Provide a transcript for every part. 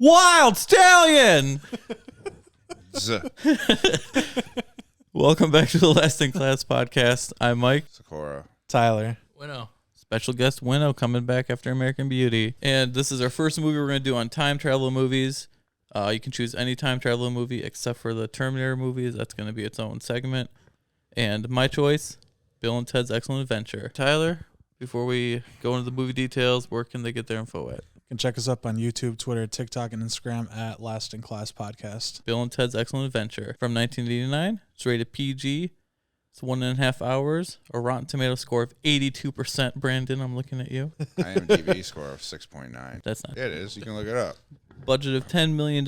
Wild Stallion! Welcome back to the Last in Class podcast. I'm Mike. Sakura. Tyler. Winnow. Special guest Winnow coming back after American Beauty. And this is our first movie we're going to do on time travel movies. You can choose any time travel movie except for the Terminator movies. That's going to be its own segment. And my choice, Bill and Ted's Excellent Adventure. Tyler, before we go into the movie details, where can they get their info at? You can check us up on YouTube, Twitter, TikTok, and Instagram at Last in Class Podcast. Bill and Ted's Excellent Adventure from 1989. It's rated PG. It's 1.5 hours. A Rotten Tomato score of 82%. Brandon, I'm looking at you. IMDb score of 6.9. That's not. It is. You can look it up. Budget of $10 million.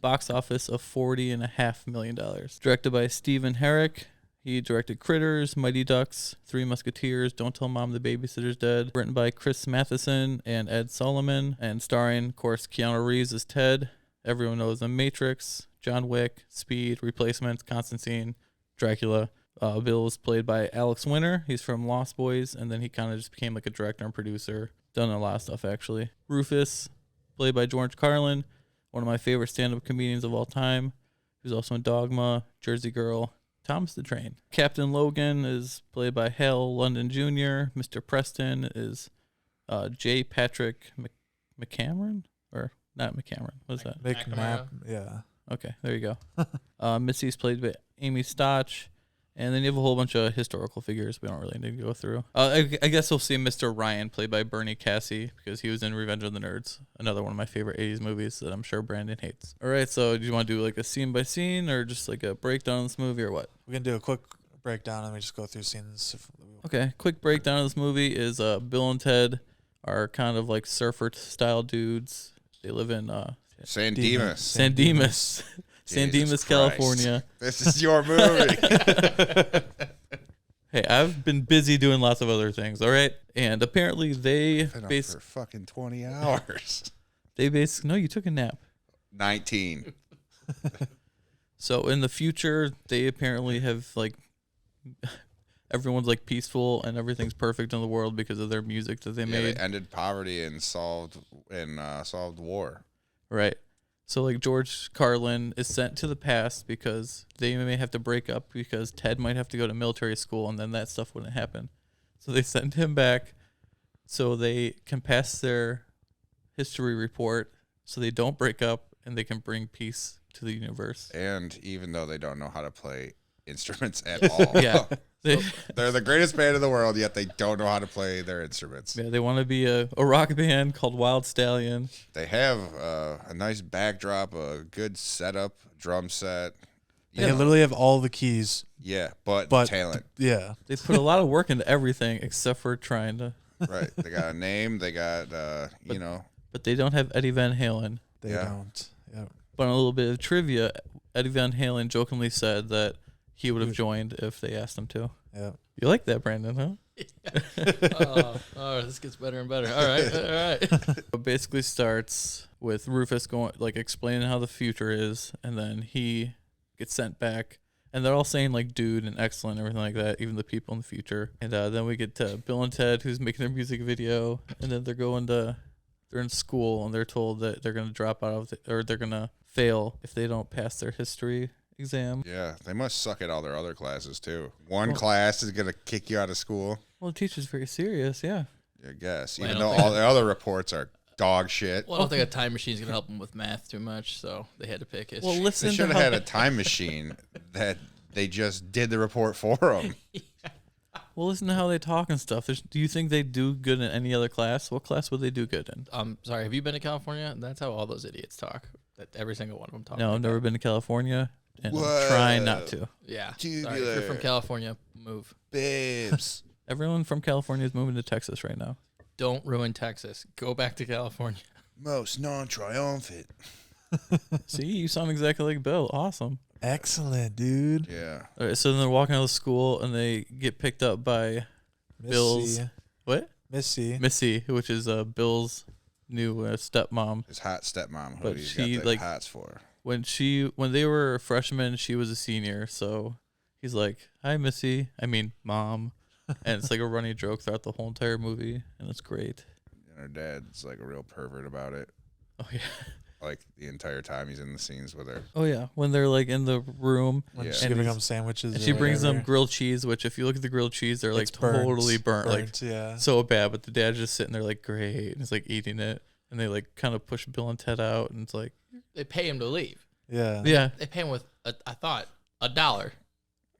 Box office of $40.5 million. Directed by Stephen Herrick. He directed Critters, Mighty Ducks, Three Musketeers, Don't Tell Mom the Babysitter's Dead. Written by Chris Matheson and Ed Solomon. And starring, of course, Keanu Reeves as Ted. Everyone knows The Matrix, John Wick, Speed, Replacements, Constantine, Dracula. Bill was played by Alex Winter. He's from Lost Boys, and then he kind of just became like a director and producer. Done a lot of stuff, actually. Rufus, played by George Carlin, one of my favorite stand-up comedians of all time. He was also in Dogma, Jersey Girl, Thomas the Train. Captain Logan is played by Hal London Jr. Mr. Preston is J. Patrick McCameron? Or not McCameron. What is that? McNabb. Yeah. Okay, there you go. Missy's played by Amy Stotch. And then you have a whole bunch of historical figures we don't really need to go through. I guess we'll see Mr. Ryan, played by Bernie Cassie, because he was in Revenge of the Nerds, another one of my favorite 80s movies that I'm sure Brandon hates. All right, so do you want to do like a scene by scene or just like a breakdown of this movie or what? We can do a quick breakdown and we just go through scenes. Okay, quick breakdown of this movie is Bill and Ted are kind of like surfer-style dudes. They live in San Dimas. San Dimas. San Dimas, California. This is your movie. Hey, I've been busy doing lots of other things, all right? And apparently they Been up for fucking 20 hours. no, you took a nap. 19. So in the future, they apparently have like everyone's like peaceful and everything's perfect in the world because of their music that they made. They ended poverty and solved war. Right. So, like, George Carlin is sent to the past because they may have to break up because Ted might have to go to military school and then that stuff wouldn't happen. So they send him back so they can pass their history report so they don't break up and they can bring peace to the universe. And even though they don't know how to play instruments at all. Yeah. They're the greatest band in the world, yet they don't know how to play their instruments. Yeah, they want to be a rock band called Wild Stallion. They have a nice backdrop, a good setup, drum set. They literally have all the keys. Yeah, but talent. Yeah. They put a lot of work into everything except for trying to. Right. They got a name. They got, But they don't have Eddie Van Halen. They don't. Yeah. But on a little bit of trivia, Eddie Van Halen jokingly said that he would have joined if they asked him to. Yeah. You like that, Brandon, huh? Oh, this gets better and better. All right. It basically starts with Rufus going, like, explaining how the future is, and then he gets sent back. And they're all saying, like, dude and excellent and everything like that, even the people in the future. And then we get to Bill and Ted, who's making their music video, and then they're in school, and they're told that they're going to drop out of or they're going to fail if they don't pass their history exam. Yeah, they must suck at all their other classes, too. One class is going to kick you out of school. Well, the teacher's very serious, yeah. I guess, Well, even though all the other reports are dog shit. Well, I don't think a time machine's gonna help them with math too much, so they had to pick history. Well, listen They should have had a time machine that they just did the report for them. Well, listen to how they talk and stuff. Do you think they do good in any other class? What class would they do good in? Sorry, have you been to California? That's how all those idiots talk. That every single one of them talk. No, like I've never that. been to California, and I'm Whoa. trying not to. Yeah. Tubular. Sorry, if you're from California, move. Babes. Everyone from California is moving to Texas right now. Don't ruin Texas. Go back to California. Most non-triumphant. See, you sound exactly like Bill. Awesome. Excellent, dude. Yeah. All right, so then they're walking out of school, and they get picked up by Bill's... What? Missy, which is Bill's new stepmom. His hot stepmom, who But he's she, got the like- hots for. When they were freshmen, she was a senior, so he's like, "Hi, Missy." I mean, Mom. And it's like a running joke throughout the whole entire movie, and it's great. And her dad's like a real pervert about it. Oh, yeah. like the entire time he's in the scenes with her. Oh yeah, when they're like in the room When Yeah. she's And giving he's- them sandwiches. and or she brings them whatever. grilled cheese, which if you look at the grilled cheese, they're like It's burnt. totally burnt, like yeah. so bad. But the dad's just sitting there like great, and he's like eating it, and they like kind of push Bill and Ted out, and it's like They pay him to leave. Yeah. yeah. They pay him with I thought $1.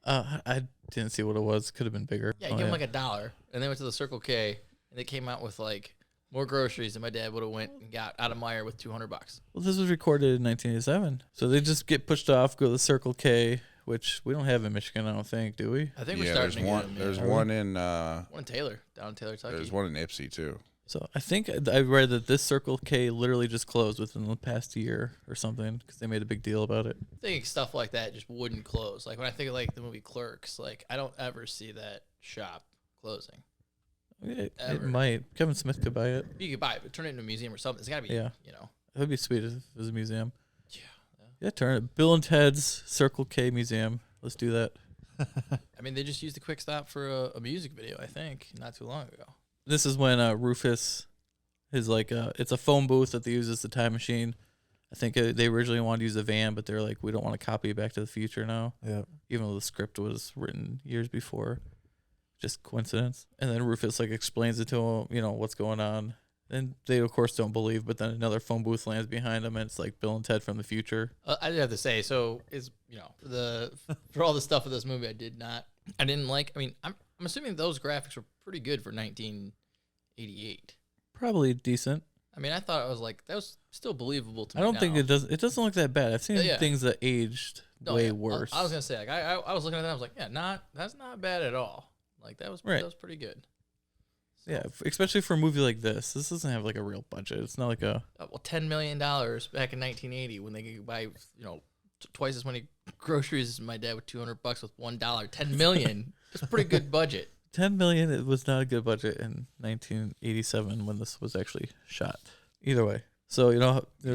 I didn't see what it was. Could have been bigger. Yeah, Oh, give him like $1, and they went to the Circle K, and they came out with like more groceries than my dad would have went and got out of Meyer with $200. Well, this was recorded in 1987, so they just get pushed off, go to the Circle K, which we don't have in Michigan, I don't think, do we? I think we're Yeah, starting there's to get one. them. There's yeah. one in. One in Taylor, down in Taylor, Kentucky. There's one in Ipsy too. So I think I read that this Circle K literally just closed within the past year or something because they made a big deal about it. I think stuff like that just wouldn't close. Like when I think of like the movie Clerks, like I don't ever see that shop closing. It Ever. might. Kevin Smith could buy it. You could buy it, but turn it into a museum or something. It's got to be, Yeah. you know. It would be sweet if it was a museum. Yeah. Yeah, turn it. Bill and Ted's Circle K Museum. Let's do that. I mean, they just used the quick stop for a music video, I think, not too long ago. This is when Rufus is like, it's a phone booth that they use as the time machine. I think they originally wanted to use a van, but they're like, we don't want to copy Back to the Future now, Yeah. even though the script was written years before. Just coincidence. And then Rufus like explains it to him, you know, what's going on. And they of course don't believe, but then another phone booth lands behind them, and it's like Bill and Ted from the future. I did have to say, so is for all the stuff of this movie, I didn't like. I mean, I'm assuming those graphics were pretty good for 1988. Probably decent. I mean, I thought it was like that was still believable to me. I don't think now. it does. It doesn't look that bad. I've seen Yeah. things that aged No, way yeah. worse. I was gonna say, like, I was looking at that, I was like, yeah, that's not bad at all. Like that was pretty good. Yeah, especially for a movie like this. This doesn't have like a real budget. It's not like a. Well, $10 million back in 1980 when they could buy, twice as many groceries as my dad with $200 with $1. $10 million. It's a pretty good budget. 10 million. It was not a good budget in 1987 when this was actually shot. Either way, so they're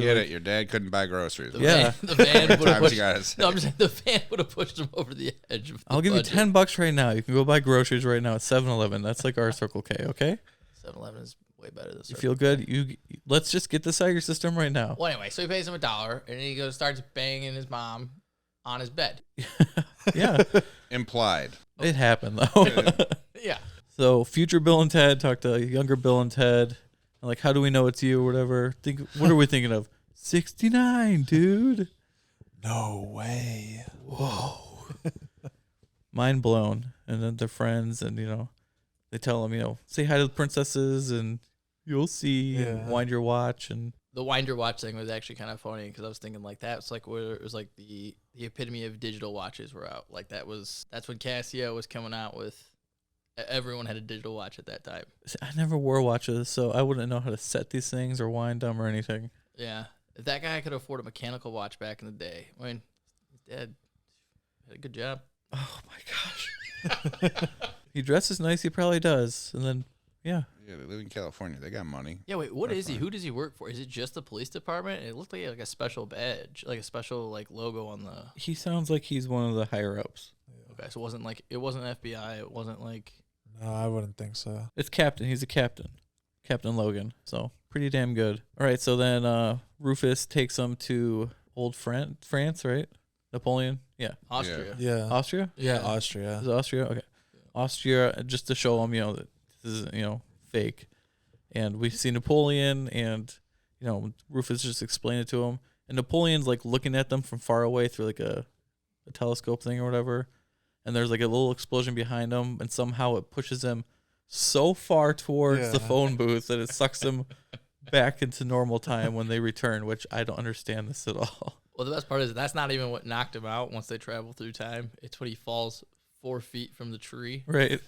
Get like- it? Your dad couldn't buy groceries. The Yeah. the van would have Times pushed. you gotta say. No, I'm just saying the van would have pushed him over the edge. Of the I'll give you budget. $10 right now. You can go buy groceries right now at 7-Eleven. That's like our Circle K. Okay, 7-Eleven is way better than. you feel good? Let's just get this out of your system right now. Well, anyway, so he pays him $1, and he starts banging his mom on his bed. Yeah, Implied. it happened though. Yeah. So future Bill and Ted talk to younger Bill and Ted. And like, how do we know it's you or whatever? What are we thinking of? 69, dude. No way. Mind blown. And then they're friends, and they tell him, say hi to the princesses, and you'll see. And Yeah. wind your watch, and The wind your watch thing was actually kind of funny because I was thinking like that's like where it was like the epitome of digital watches were out. Like that's when Casio was coming out with. Everyone had a digital watch at that time. see, I never wore watches, so I wouldn't know how to set these things or wind them or anything. Yeah, if that guy could afford a mechanical watch back in the day. I mean, his dad had a good job. Oh my gosh. He dresses nice. He probably does. And then, yeah. Yeah, they live in California. They got money. Yeah, wait, what That's is he? fine. Who does he work for? Is it just the police department? It looked like a special badge, like a special like logo on the. He sounds like he's one of the higher ups. Okay, so it wasn't FBI. It wasn't like. No, I wouldn't think so. It's Captain. He's a captain. Captain Logan. So pretty damn good. All right. So then Rufus takes him to old France, right? Napoleon. Yeah. Austria. Yeah. Austria? Yeah, Yeah. Austria. Is it Austria? Okay. Austria, just to show him, that this isn't, fake. And we see Napoleon, and, Rufus just explained it to him. And Napoleon's like looking at them from far away through like a telescope thing or whatever. And there's like a little explosion behind him, and somehow it pushes him so far towards the Yeah. phone booth that it sucks him back into normal time when they return, which I don't understand this at all. Well, the best part is that's not even what knocked him out once they travel through time. It's when he falls 4 feet from the tree. Right.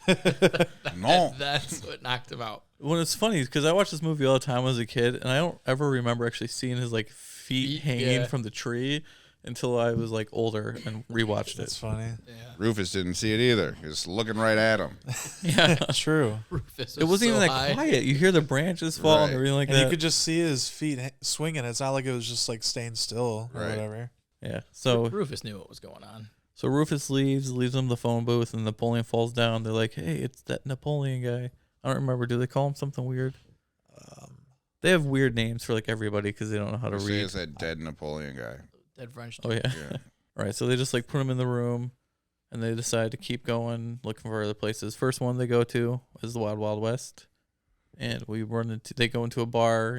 No. That's what knocked him out. When it's funny because I watched this movie all the time as a kid, and I don't ever remember actually seeing his like feet Feet, hanging yeah. from the tree until I was like older and rewatched That's it. funny. Yeah. Rufus didn't see it either. He was looking right at him. Yeah, True. Rufus it wasn't even so that high. quiet. You hear the branches fall and Right. everything like And that. you could just see his feet swinging. It's not like it was just like staying still or Right. whatever. Yeah. So Rufus knew what was going on. Rufus leaves him the phone booth, and Napoleon falls down. They're like, "Hey, it's that Napoleon guy." I don't remember. Do they call him something weird? They have weird names for like everybody because they don't know how to Say read. it's that dead Napoleon guy. Dead French. Oh yeah. Yeah. All right, so they just like put them in the room, and they decide to keep going, looking for other places. First one they go to is the Wild Wild West, and they go into a bar,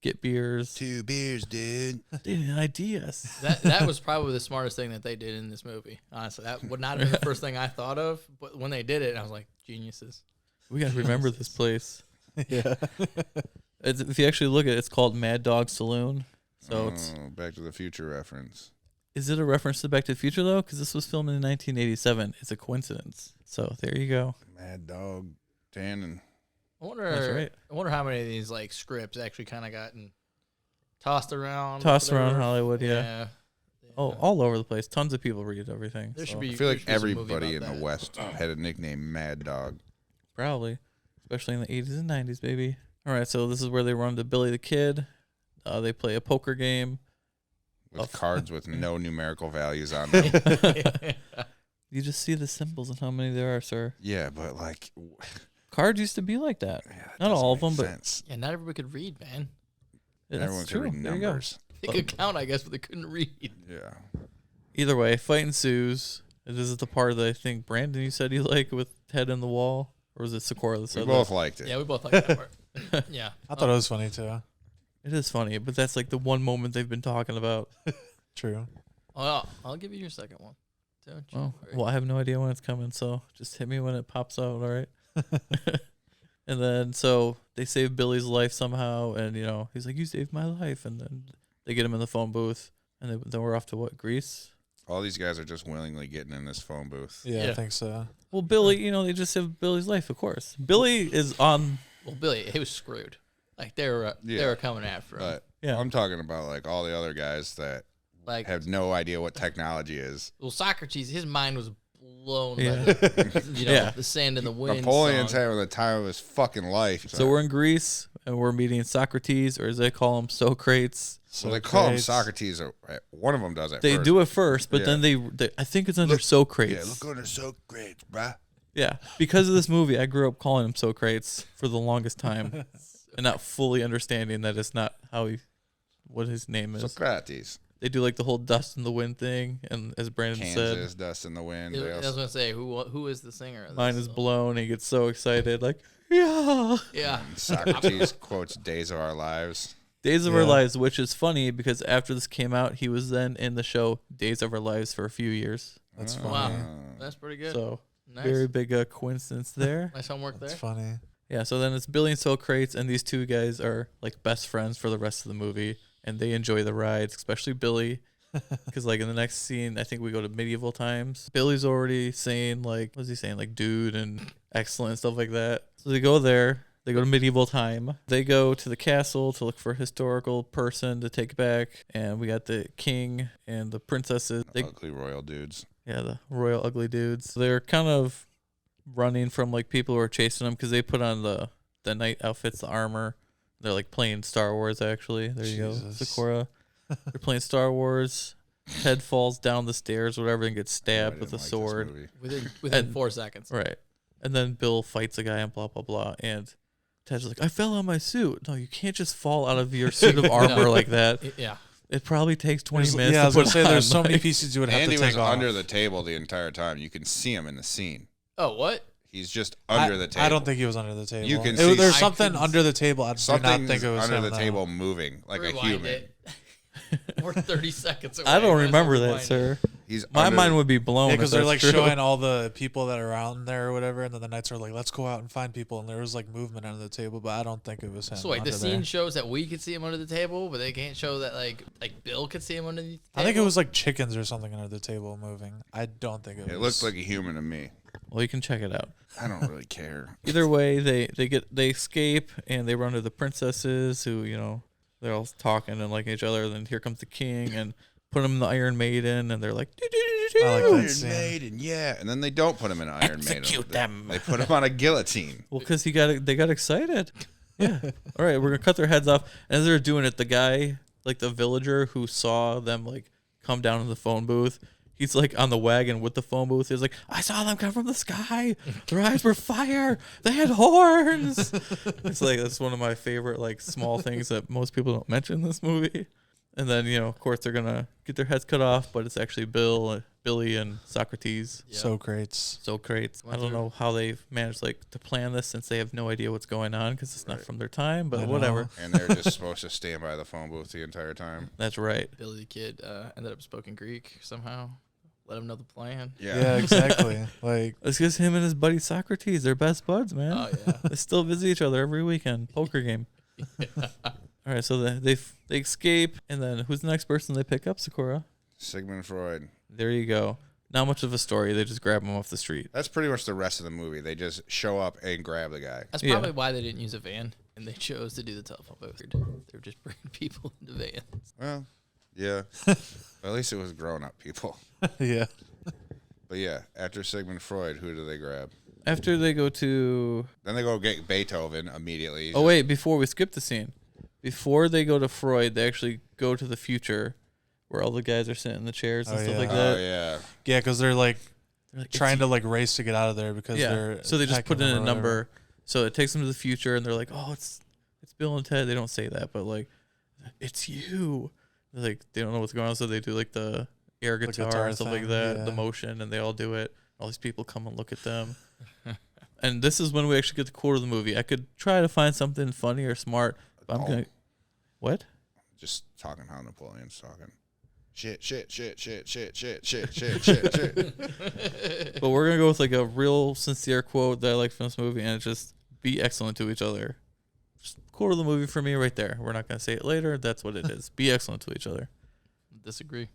get beers. 2 beers, dude. They had ideas. That was probably the smartest thing that they did in this movie. Honestly, that would not have been the first thing I thought of, but when they did it, I was like, geniuses. We gotta remember this place. Yeah. If you actually look at it, it's called Mad Dog Saloon. So it's Back to the Future reference. Is it a reference to Back to the Future though? Because this was filmed in 1987. It's a coincidence. So there you go. Mad Dog Tannen. I wonder. That's right. I wonder how many of these like scripts actually kind of gotten tossed around. Tossed around whatever. Hollywood, yeah. Yeah. Oh, all over the place. Tons of people read everything. There so. should be. I feel like there should be some movie everybody in about the that. West had a nickname Mad Dog. Probably, especially in the 80s and 90s, baby. All right, so this is where they run to Billy the Kid. They play a poker game. With cards with no numerical values on them. You just see the symbols and how many there are, sir. Yeah, but like... Cards used to be like that. Yeah, that Not doesn't all of make them, sense. Yeah, not everybody could read, man. That's Everyone true. could read There you go. numbers. They could count, I guess, but they couldn't read. Yeah. Either way, fight ensues. This is the part that I think Brandon, you said you like with head in the wall, or was it Sikora that We said both that? liked it. Yeah, we both like that part. Yeah. I thought it was funny too. It is funny, but that's like the one moment they've been talking about. True. Well, I'll give you your second one. Don't you Oh, worry. well, I have no idea when it's coming, so just hit me when it pops out, all right? And then, so they save Billy's life somehow, and, he's like, you saved my life, and then they get him in the phone booth, and then we're off to what, Greece? All these guys are just willingly getting in this phone booth. Yeah, Yeah. I think so. Well, Billy, they just saved Billy's life, of course. Billy is on, Well, Billy, he was screwed. Like they were coming after him. But yeah. I'm talking about like all the other guys that Like, have no idea what technology is. well, Socrates, his mind was blown by Yeah. Yeah. the sand in the wind. Napoleon's song. having the time of his fucking life. So we're in Greece, and we're meeting Socrates, or as they call him, Socrates. So they call him Socrates. Socrates. Or one of them does it. They first. do it first, but Yeah. then they I think it's under Socrates. Yeah, look under Socrates, bruh. Yeah, because of this movie, I grew up calling him Socrates for the longest time, and not fully understanding that it's not what his name is. Socrates. They do like the whole dust in the wind thing, and as Brandon Kansas, dust in the wind. I They was also- gonna say who is the singer? of said, "Mine this? is blown." He gets so excited, like, yeah. Yeah. Socrates quotes Days of Our Lives. Days of Our Yeah. Lives, which is funny because after this came out, he was then in the show Days of Our Lives for a few years. That's Oh. funny. Wow. That's pretty good. So nice. very big coincidence there. Nice homework That's there. funny. Yeah, so then it's Billy and Socrates, and these two guys are like best friends for the rest of the movie, and they enjoy the rides, especially Billy, because like in the next scene, I think we go to medieval times. Billy's already saying like, what's he saying, like dude and excellent stuff like that. So they go there. They go to medieval time. They go to the castle to look for a historical person to take back, and we got the king and the princesses. They Ugly royal dudes. Yeah, the royal ugly dudes. They're kind of running from like people who are chasing them because they put on the night outfits, the armor. They're like playing Star Wars. Actually, there you go, Jesus. Sakura. They're playing Star Wars. Head falls down the stairs, whatever, and gets I stabbed with didn't a like this sword. movie. Within And- 4 seconds. Right, and then Bill fights a guy and blah blah blah. And Ted's like, "I fell on my suit." No, you can't just fall out of your suit of armor No. like that. Yeah. It probably takes 20 There's- minutes. yeah, I to was gonna put say there's on, so many like- pieces you would have Andy to take was off. under the table the entire time. You can see him in the scene. Oh, what? He's just under the table. I don't think he was under the table. You can It- see- there's I something couldn't- under the table. I do not Something's think it was under him, the though. table moving like a Rewind human. it. We're 30 seconds away. I don't Might as remember well that, rewind it. sir. He's My under mind the- would be blown. Yeah, if because they're that's like true. showing all the people that are around there or whatever, and then the knights are like, "Let's go out and find people," and there was like movement under the table, but I don't think it was him. So wait, the under scene there. shows that we could see him under the table, but they can't show that like Bill could see him underneath the table? I think it was like chickens or something under the table moving. I don't think it was. It looked like a human to me. Well, you can check it out. I don't really care. Either way, they escape and they run to the princesses who they're all talking and liking each other. Then here comes the king and put him in the Iron Maiden, and they're like, I like that Iron scene. Maiden, yeah. And then they don't put him in Iron Maiden. Execute them. They put him on a guillotine. well, because they got excited. Yeah. All right, we're gonna cut their heads off. And as they're doing it, the guy, like the villager who saw them like come down to the phone booth, he's like on the wagon with the phone booth. He's like, I saw them come from the sky. Their eyes were fire. They had horns. It's like that's one of my favorite like small things that most people don't mention in this movie. And then of course they're gonna get their heads cut off, but it's actually Billy, and Socrates. Yeah. Socrates. I don't know how they've managed to plan this since they have no idea what's going on because it's not from their time. But whatever. And they're just supposed to stand by the phone booth the entire time. That's right. Billy the Kid ended up speaking Greek somehow. Let him know the plan. Yeah, exactly. Like It's just him and his buddy Socrates. They're best buds, man. Oh yeah. They still visit each other every weekend. Poker game. All right, so they escape, and then who's the next person they pick up, Sakura? Sigmund Freud. There you go. Not much of a story. They just grab him off the street. That's pretty much the rest of the movie. They just show up and grab the guy. That's probably why they didn't use a van and they chose to do the telephone booth. They were just bringing people into vans. Well, yeah. At least it was grown-up people. yeah. But yeah, after Sigmund Freud, who do they grab? After they go to... Then they go get Beethoven immediately. Oh, wait, before we skip the scene. Before they go to Freud, they actually go to the future where all the guys are sitting in the chairs and stuff like that. Oh, yeah. Yeah, because they're like Like, trying to like race to get out of there because they're so they just put in attacking a them or whatever. number, so it takes them to the future, and they're like, "Oh, it's Bill and Ted." They don't say that, but like, it's you. They're like they don't know what's going on, so they do like the air guitar and stuff like that, the motion, and they all do it. All these people come and look at them, and this is when we actually get the quote of the movie. I could try to find something funny or smart, but I'm gonna what? Just talking how Napoleon's talking. Shit. But we're gonna go with like a real sincere quote that I like from this movie, and it's just be excellent to each other. Just quote of the movie for me right there. We're not gonna say it later. That's what it is. Be excellent to each other. Disagree.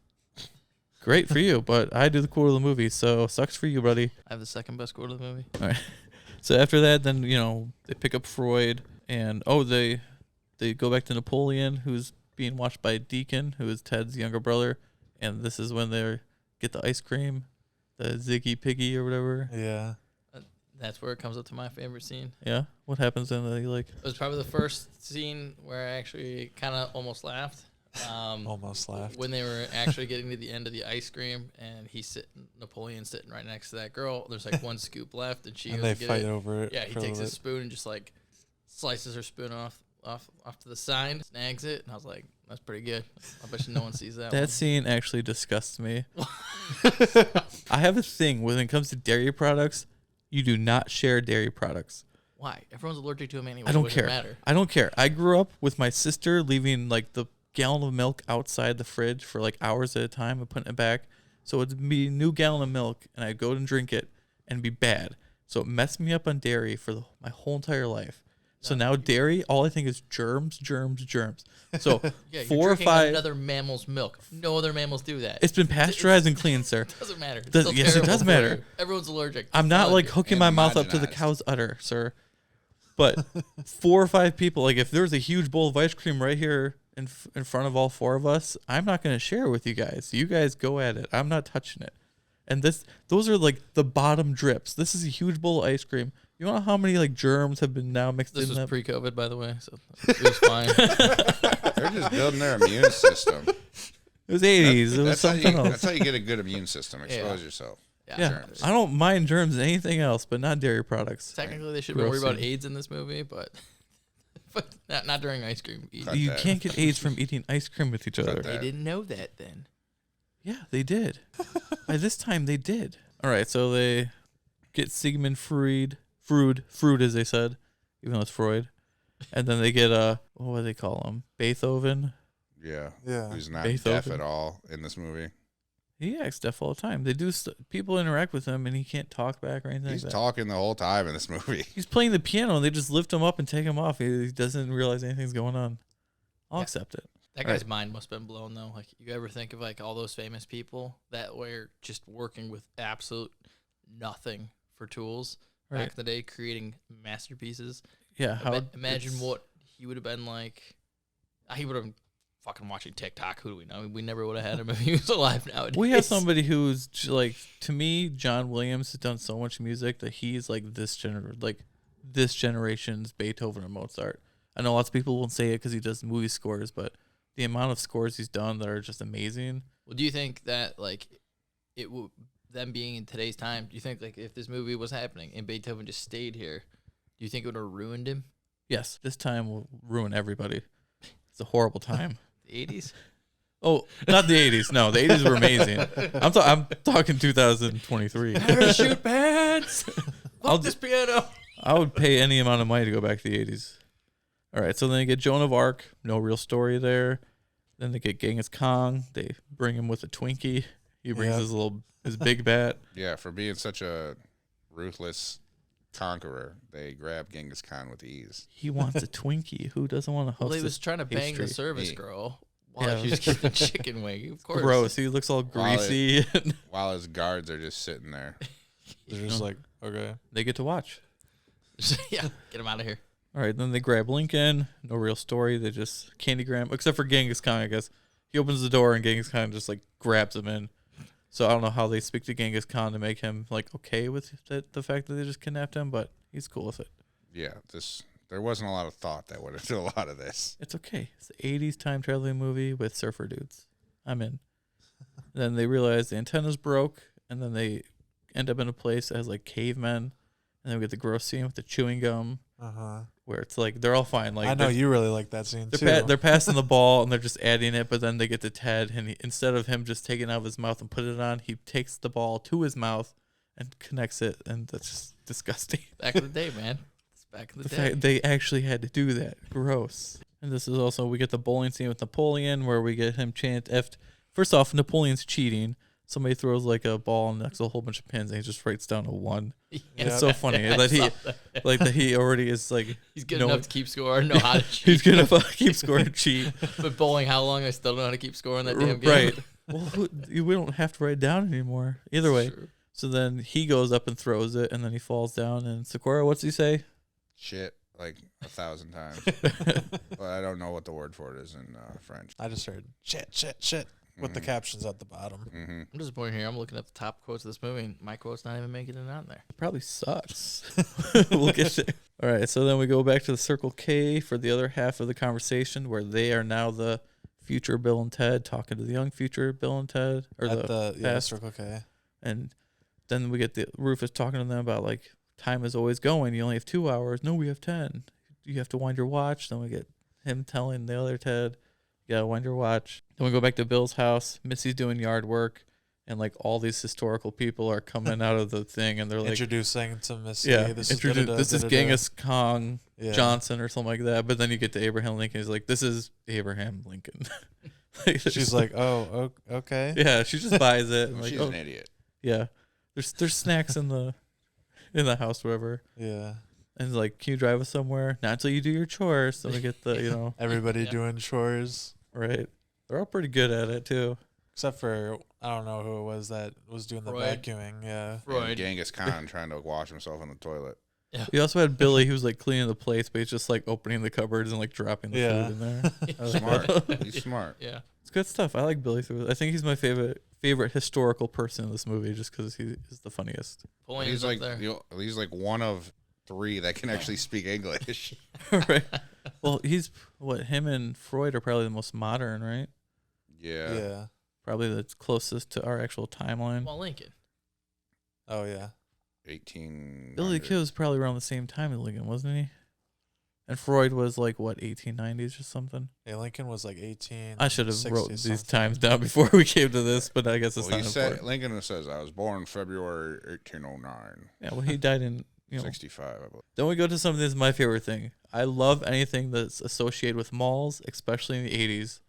Great for you, but I do the quote of the movie, so sucks for you, buddy. I have the second best quote of the movie. All right. So after that, then they pick up Freud, and they go back to Napoleon, who's being watched by Deacon, who is Ted's younger brother, and this is when they get the ice cream, the Ziggy Piggy or whatever. Yeah. That's where it comes up to my favorite scene. Yeah. What happens then? They It was probably the first scene where I actually kind of almost laughed. Almost laughed. When they were actually getting to the end of the ice cream, and Napoleon's sitting right next to that girl. There's like one scoop left, and she and goes they to get fight it. over it. Yeah, he for a takes little his spoon and just like slices her spoon off to the side, snags it, and I was like, "That's pretty good." I bet you no one sees that. That one. scene actually disgusts me. I have a thing when it comes to dairy products. You do not share dairy products. Why? Everyone's allergic to them anyway. I don't What does it care. matter? I don't care. I grew up with my sister leaving like the gallon of milk outside the fridge for like hours at a time and putting it back. So it'd be a new gallon of milk, and I'd go and drink it and be bad. So it messed me up on dairy for my whole entire life. So now dairy, all I think is germs. So Yeah, you're 4 or drinking 5. another mammal's milk. No other mammals do that. It's been pasteurized and cleaned, sir. Doesn't matter. It's Does- still yes, it terrible does for matter. you. Everyone's allergic. I'm not like hooking my mouth up to the homogenized. cow's udder, sir. But 4 or 5 people, like if there's a huge bowl of ice cream right here in front of all 4 of us, I'm not going to share with you guys. You guys go at it. I'm not touching it. And those are like the bottom drips. This is a huge bowl of ice cream. You know how many like germs have been now mixed This in was that? pre-COVID, by the way, so it was fine. They're just building their immune system. It was 80s. It was something else. That's how you get a good immune system. Expose yourself. Yeah, Germs. I don't mind germs and anything else, but not dairy products. Technically, they should be worried Gross about scene. AIDS in this movie, but not during ice cream eating. Cut You that. can't get AIDS from eating ice cream with each other. that. They didn't know that then. Yeah, they did. By this time, they did. All right, so they get Sigmund Freud, as they said, even though it's Freud. And then they get, what do they call him? Beethoven. Yeah. Yeah. Who's not Beethoven. deaf at all in this movie. He acts deaf all the time. They do, people interact with him, and he can't talk back or anything He's like that. talking the whole time in this movie. He's playing the piano, and they just lift him up and take him off. He doesn't realize anything's going on. I'll Yeah. accept it. That Right. guy's mind must have been blown, though. Like, you ever think of, like, all those famous people that were just working with absolute nothing for tools back Right. in the day, creating masterpieces? Yeah. Imagine what he would have been like. He would have been fucking watching TikTok. Who do we know? We never would have had him if he was alive nowadays. We have somebody who's like, to me, John Williams has done so much music that he's like this generation's Beethoven or Mozart. I know lots of people won't say it because he does movie scores, but the amount of scores he's done that are just amazing. Well, do you think that, like, it would them being in today's time. Do you think like if this movie was happening and Beethoven just stayed here, do you think it would have ruined him? Yes, this time will ruin everybody. It's a horrible time. The 80s. Oh, not the 80s. No, the 80s were amazing. I'm talking 2023. Parachute pants. I'll Fuck this piano. I would pay any amount of money to go back to the 80s. All right, so then they get Joan of Arc. No real story there. Then they get Genghis Khan. They bring him with a Twinkie. He brings his big bat. Yeah, for being such a ruthless conqueror, they grab Genghis Khan with ease. He wants a Twinkie. Who doesn't want to host? Well, he was trying to bang the pastry? service Me. girl while Yeah. she was getting the chicken wing. Of course. Gross. He looks all greasy. While his guards are just sitting there. They're just like, okay. They get to watch. Yeah, get him out of here. All right, then they grab Lincoln. No real story. They just candygram, except for Genghis Khan, I guess. He opens the door and Genghis Khan just like grabs him in. So I don't know how they speak to Genghis Khan to make him like okay with the fact that they just kidnapped him, but he's cool with it. Yeah, there wasn't a lot of thought that went into a lot of this. It's okay. It's the 80s time traveling movie with surfer dudes. I'm in. Then they realize the antenna's broke, and then they end up in a place that has like cavemen, and then we get the gross scene with the chewing gum, where it's like they're all fine. Like I know you really like that scene too. they're passing the ball and they're just adding it, but then they get to Ted, and instead of him just taking it out of his mouth and put it on, he takes the ball to his mouth and connects it, and that's just disgusting. Back in the day, man. It's back in the The day. fact they actually had to do that. Gross. And this is also, we get the bowling scene with Napoleon where we get him chant first off, Napoleon's cheating. Somebody throws like a ball and knocks a whole bunch of pins and he just writes down a 1. Yeah. It's so funny I that he saw that. like that he already is like He's good no- enough to keep score, know how to cheat. he's gonna keep scoring cheat. But bowling, how long? I still don't know how to keep scoring that damn game. Right. Well, we don't have to write it down anymore. Either way. Sure. So then he goes up and throws it and then he falls down and Sakura, what's he say? Shit, like 1,000 times. But I don't know what the word for it is in French. I just heard shit with the captions at the bottom. Mm-hmm. I'm disappointed here. I'm looking at the top quotes of this movie, and my quote's not even making it on there. It probably sucks. We'll get there. All right, so then we go back to the Circle K for the other half of the conversation where they are now the future Bill and Ted talking to the young future Bill and Ted. Or At the past. Circle K. And then we get the Rufus talking to them about like time is always going. You only have 2 hours. No, we have 10. You have to wind your watch. Then we get him telling the other Ted, you gotta wind your watch. Then we go back to Bill's house. Missy's doing yard work, and like all these historical people are coming out of the thing, and they're like, Introducing to Missy. yeah, This this is Genghis Khan Yeah. Johnson or something like that. But then you get to Abraham Lincoln. He's like, this is Abraham Lincoln. Like, She's like, oh, okay. yeah, she just buys it. and like, She's oh, an idiot. yeah, there's snacks in the house, whatever. Yeah. And it's like, can you drive us somewhere? Not until you do your chores. So we get the, Everybody Yeah. doing chores. right. They're all pretty good at it too. Except for, I don't know who it was that was doing the Freud. vacuuming. Yeah. And Freud. Genghis Khan trying to wash himself in the toilet. We also had Billy, who was like cleaning the plates, but he's just like opening the cupboards and like dropping the Yeah. food in there. I like Smart. that. He's smart. Yeah. It's good stuff. I like Billy through. I think he's my favorite historical person in this movie, just because he is the funniest. Pulling He's up like there. he's like one of 3 that can actually speak English. Right. Well, him and Freud are probably the most modern, right? Yeah. Yeah. Probably the closest to our actual timeline. Well, Lincoln. Oh, yeah. 18. Billy the Kid was probably around the same time as Lincoln, wasn't he? And Freud was like what, 1890s or something? Yeah, Lincoln was like 18. I should have 60 wrote these something. times down before we came to this, but I guess it's Well, not he said important. Lincoln says I was born February 1809. Yeah, well, he died in 65, I believe. Then we go to something that's my favorite thing. I love anything that's associated with malls, especially in the 80s.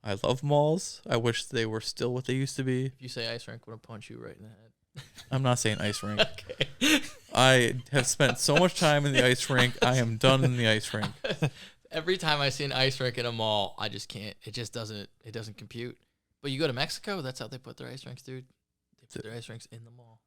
I love malls. I wish they were still what they used to be. If you say ice rink, I'm gonna punch you right in the head. I'm not saying ice rink. Okay. I have spent so much time in the ice rink. I am done in the ice rink. Every time I see an ice rink in a mall, I just can't. It just doesn't. It doesn't compute. But you go to Mexico, that's how they put their ice rinks, dude. They put their ice rinks in the mall.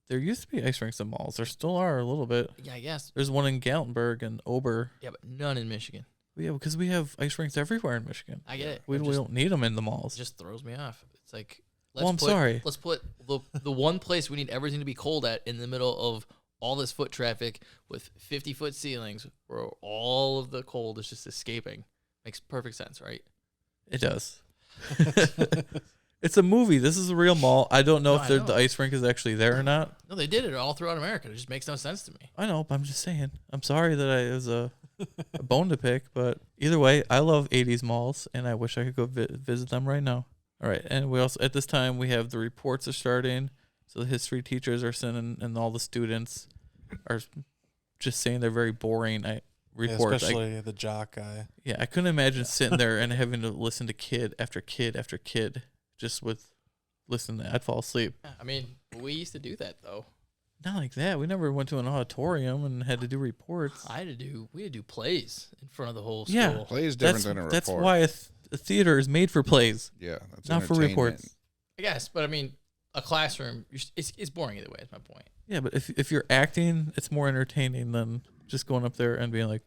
There used to be ice rinks in malls. There still are a little bit. Yeah, I guess. There's one in Gatlinburg and Ober. Yeah, but none in Michigan. Yeah, because we have ice rinks everywhere in Michigan. I get it. We It just, don't need them in the it malls. just throws me off. It's like, Well, I'm sorry. Let's put the one place we need everything to be cold at in the middle of all this foot traffic with 50-foot ceilings where all of the cold is just escaping. Makes perfect sense, right? It does. It's a movie. This is a real mall. I don't know No, if I the know. ice rink is actually there or not. No, they did it all throughout America. It just makes no sense to me. I know, but I'm just saying. I'm sorry that it was a bone to pick, but either way, I love 80s malls, and I wish I could go visit them right now. All right, and we also at this time we have the reports are starting, so the history teachers are sending, and all the students are just saying they're very boring. Reports. Especially the jock guy. Yeah, I couldn't imagine sitting there and having to listen to kid after kid after kid just with listening. I'd fall asleep. Yeah, I mean, we used to do that though. Not like that. We never went to an auditorium and had to do reports. We had to do plays in front of the whole school. Yeah. Play is different than a report. That's why a theater is made for plays, Yeah, that's not for entertainment. reports. I guess, but I mean, a classroom, it's boring either way. Is my point. Yeah, but if you're acting, it's more entertaining than just going up there and being like,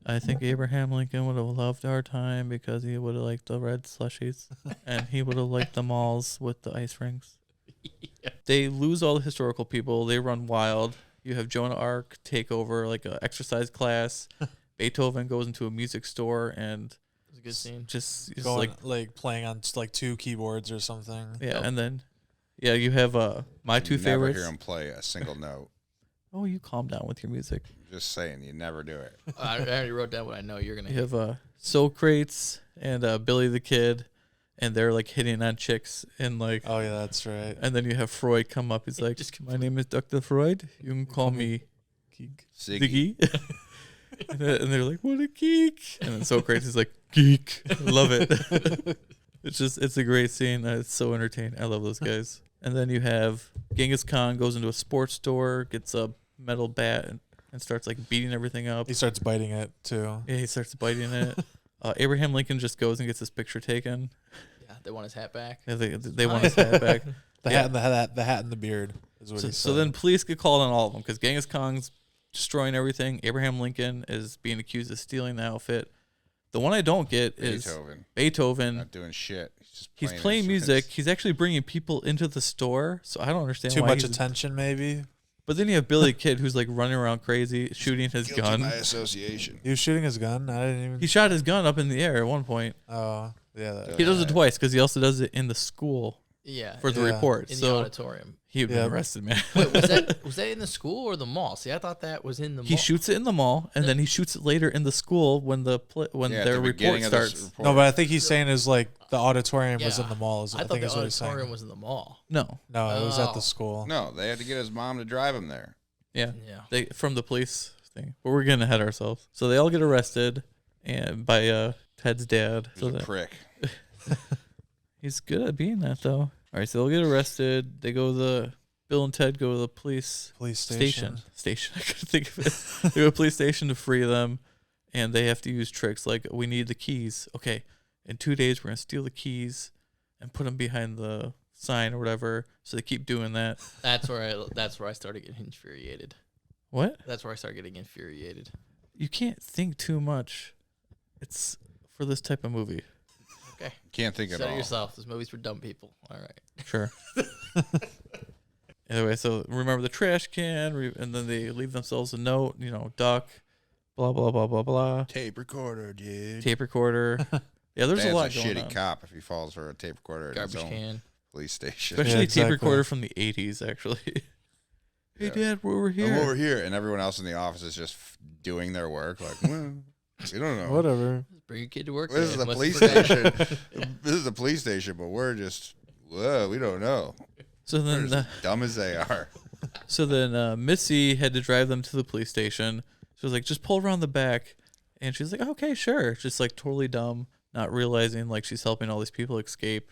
I think Abraham Lincoln would have loved our time because he would have liked the red slushies and he would have liked the malls with the ice rinks. Yeah. They lose all the historical people. They run wild. You have Joan of Arc take over like an exercise class. Beethoven goes into a music store and It was a good scene. just is Going like, like playing on like 2 keyboards or something. yeah, and then you have my two You never favorites. hear him play a single note. Oh, you calm down with your music. Just saying, you never do it. I already wrote down what I know you're gonna. You have Socrates and Billy the Kid, and they're like hitting on chicks and like. Oh yeah, that's right. And then you have Freud come up. He's like, Just "My name is Dr. Freud. You can call me Ziggy. Ziggy." And they're like, "What a geek!" And then Socrates is like, "Geek." I love it. It's a great scene. It's so entertaining. I love those guys. And then you have Genghis Khan goes into a sports store, gets a metal bat, and starts like beating everything up. He starts biting it too. Yeah, he starts biting it. Abraham Lincoln just goes and gets his picture taken. Yeah, they want his hat back. Yeah, they want his hat back. The Yeah. hat and the hat and the beard is what he said. So then police get called on all of them because Genghis Khan's destroying everything. Abraham Lincoln is being accused of stealing the outfit. The one I don't get is Beethoven. Not doing shit. He's playing music. He's actually bringing people into the store. So I don't understand too why much he's- attention maybe. But then you have Billy Kid who's like running around crazy, shooting his Guilty gun. by association. He was shooting his gun. I didn't even. He shot his gun up in the air at one point. Oh yeah. That, He does it twice because he also does it in the school Yeah, for the Yeah. report. in the So auditorium. he would be Yeah. arrested, man. Wait, was that in the school or the mall? See, I thought that was in the mall. He shoots it in the mall, and then he shoots it later in the school when their report starts. No, but I think he's saying is like the auditorium was Yeah. in the mall. I I thought think the is what he's saying. auditorium was in the mall. No, No, it was at Oh. the school. No, they had to get his mom to drive him there. yeah, Yeah. they from the police thing, but we're getting ahead of ourselves. So they all get arrested, and by Ted's dad. He's So a that prick. he's good at being that though. All right, so they'll get arrested. They go to the Bill and Ted go to the police Police station. station. I couldn't think of it. They go to a police station to free them, and they have to use tricks like we need the keys. Okay, in 2 days we're gonna steal the keys and put them behind the sign or whatever. So they keep doing that. That's where I started getting infuriated. What? That's where I started getting infuriated. You can't think too much. It's for this type of movie. Okay. Can't think at Said it all. yourself. This movie's for dumb people. All right. Sure. Anyway, so remember the trash can, and then they leave themselves a note. Duck, blah blah blah blah blah. Tape recorder, dude. Tape recorder. Yeah, there's Dad's a lot a going shitty on. cop if he falls for a tape recorder at his Garbage own can. police station. Especially Yeah, tape exactly. recorder from the 80s, actually. Hey, Yeah. Dad, we're over here. I'm over here, and everyone else in the office is just doing their work. Like, well, we don't know. Whatever. Bring your kid to work. This is today. a Must police have forgotten. station. This is a police station, but we're just, we don't know. So They're then, as dumb as they are. Missy had to drive them to the police station. She was like, just pull around the back. And she's like, okay, sure. Just like totally dumb, not realizing like she's helping all these people escape.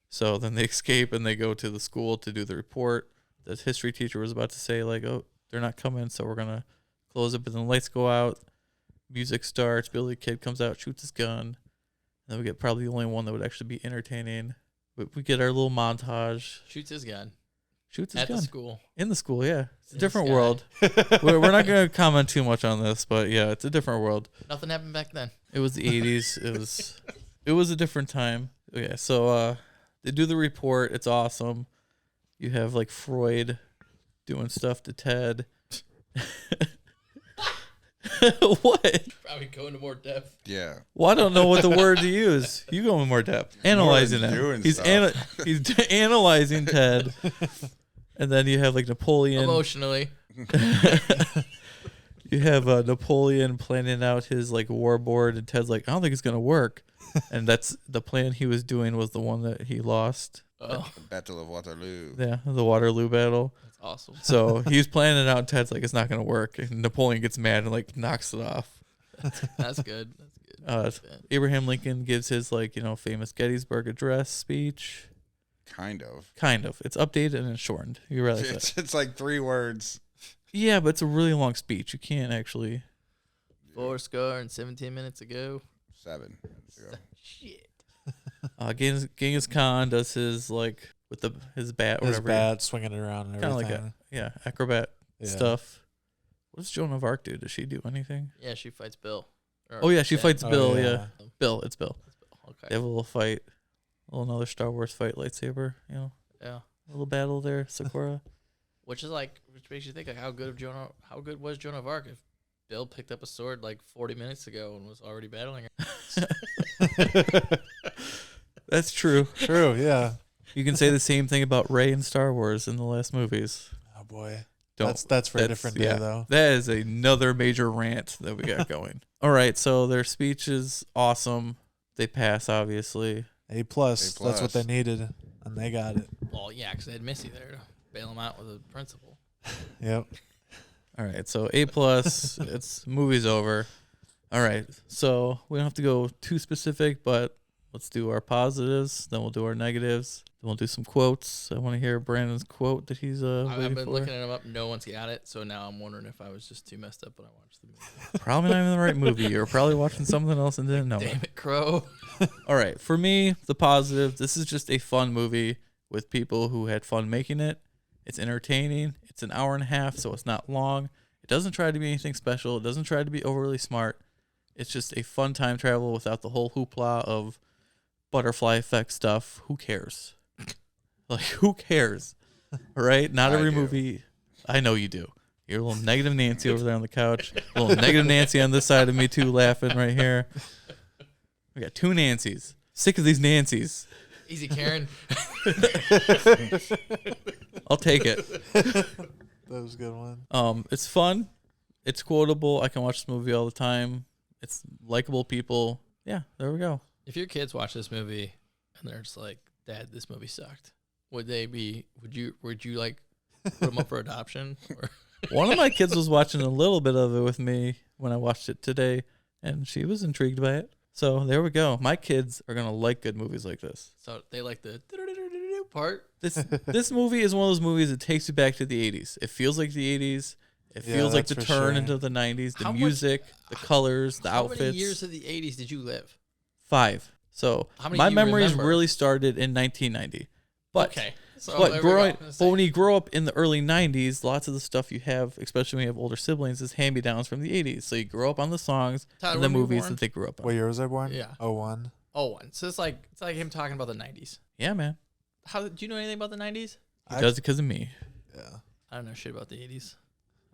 So then they escape and they go to the school to do the report. The history teacher was about to say like, oh, they're not coming, so we're going to close it. But then the lights go out. Music starts. Billy Kid comes out, shoots his gun. And then we get probably the only one that would actually be entertaining. But we get our little montage. Shoots his gun Shoots his at gun. the school. In the school, yeah. It's a In the different sky. world. We're not going to comment too much on this, but yeah, it's a different world. Nothing happened back then. It was the 80s. It was a different time. Okay, so they do the report. It's awesome. You have like Freud doing stuff to Ted. What? Probably go into more depth. Yeah. Well, I don't know what the word to use. You go in more depth. Analyzing than it. doing He's stuff. he's analyzing Ted, and then you have like Napoleon. Emotionally. You have Napoleon planning out his like war board, and Ted's like, I don't think it's gonna work, and that's the plan he was doing was the one that he lost. Oh, The Battle of Waterloo. Yeah, the Waterloo battle. that's awesome. So he's planning it out, and Ted's like, it's not gonna work, and Napoleon gets mad and like knocks it off. That's good. That's good. Abraham Lincoln gives his like famous Gettysburg Address speech. Kind of. Kind of. It's updated and it's shortened. You realize that? It's like 3 words. Yeah, but it's a really long speech. You can't actually. 17 minutes ago. 7. Shit. Genghis Khan does his like with his bat or His whatever. bat swinging it around and Kind of everything. like acrobat Yeah. stuff. What does Joan of Arc do? Does she do anything? Yeah, she fights Bill. Oh yeah, she fights Oh, Bill. yeah. Yeah, Bill. It's Bill. Okay. They have a little fight, another Star Wars fight, lightsaber. Yeah. A little battle there, Sakura. Which makes you think like how good was Joan of Arc if Bill picked up a sword like 40 minutes ago and was already battling her. That's true. True, yeah. You can say the same thing about Rey in Star Wars in the last movies. Oh boy. Don't. That's for a different day though. That is another major rant that we got going. All right, so their speech is awesome. They pass, obviously. A plus. A That's what they plus. needed, and they got it. Well, yeah, because they had Missy there to bail him out with a principal. Yep. All right, so A plus. It's movie's over. All right, so we don't have to go too specific, but let's do our positives. Then we'll do our negatives. Then we'll do some quotes. I want to hear Brandon's quote that he's I've waiting been for. looking them up. No one's got it, so now I'm wondering if I was just too messed up when I watched the movie. Probably not even the right movie. You were probably watching something else and didn't know it. Damn it, Crow. All right, for me, the positive. This is just a fun movie with people who had fun making it. It's entertaining. It's an hour and a half, so it's not long. It doesn't try to be anything special. It doesn't try to be overly smart. It's just a fun time travel without the whole hoopla of butterfly effect stuff. Who cares? Like, who cares? All right? Not I every do. movie. I know you do. You're a little negative Nancy over there on the couch. A little negative Nancy on this side of me, too, laughing right here. We got 2 Nancys. Sick of these Nancys. Easy, Karen. I'll take it. That was a good one. It's fun. It's quotable. I can watch this movie all the time. It's likable people. Yeah, there we go. If your kids watch this movie and they're just like, "Dad, this movie sucked," would you like put them up for adoption? Or One of my kids was watching a little bit of it with me when I watched it today, and she was intrigued by it. So there we go. My kids are gonna like good movies like this. so they like the part. This movie is one of those movies that takes you back to the 80s. It feels like the 80s. It Yeah, feels like the that's turn for sure. into the 90s. The How much- music, the colors, the How outfits. many years of the 80s did you live? 5. So How many my do you memories remember? really started in 1990. But Okay. So But there we growing, go. but when you grow up in the early 90s, lots of the stuff you have, especially when you have older siblings, is hand-me-downs from the 80s. So you grow up on the songs Tyler, and the when were you movies born? that they grew up on. What year was I born? Yeah. 01. So it's like him talking about the 90s. Yeah, man. How do you know anything about the 90s? He does it because of me. Yeah. I don't know shit about the 80s.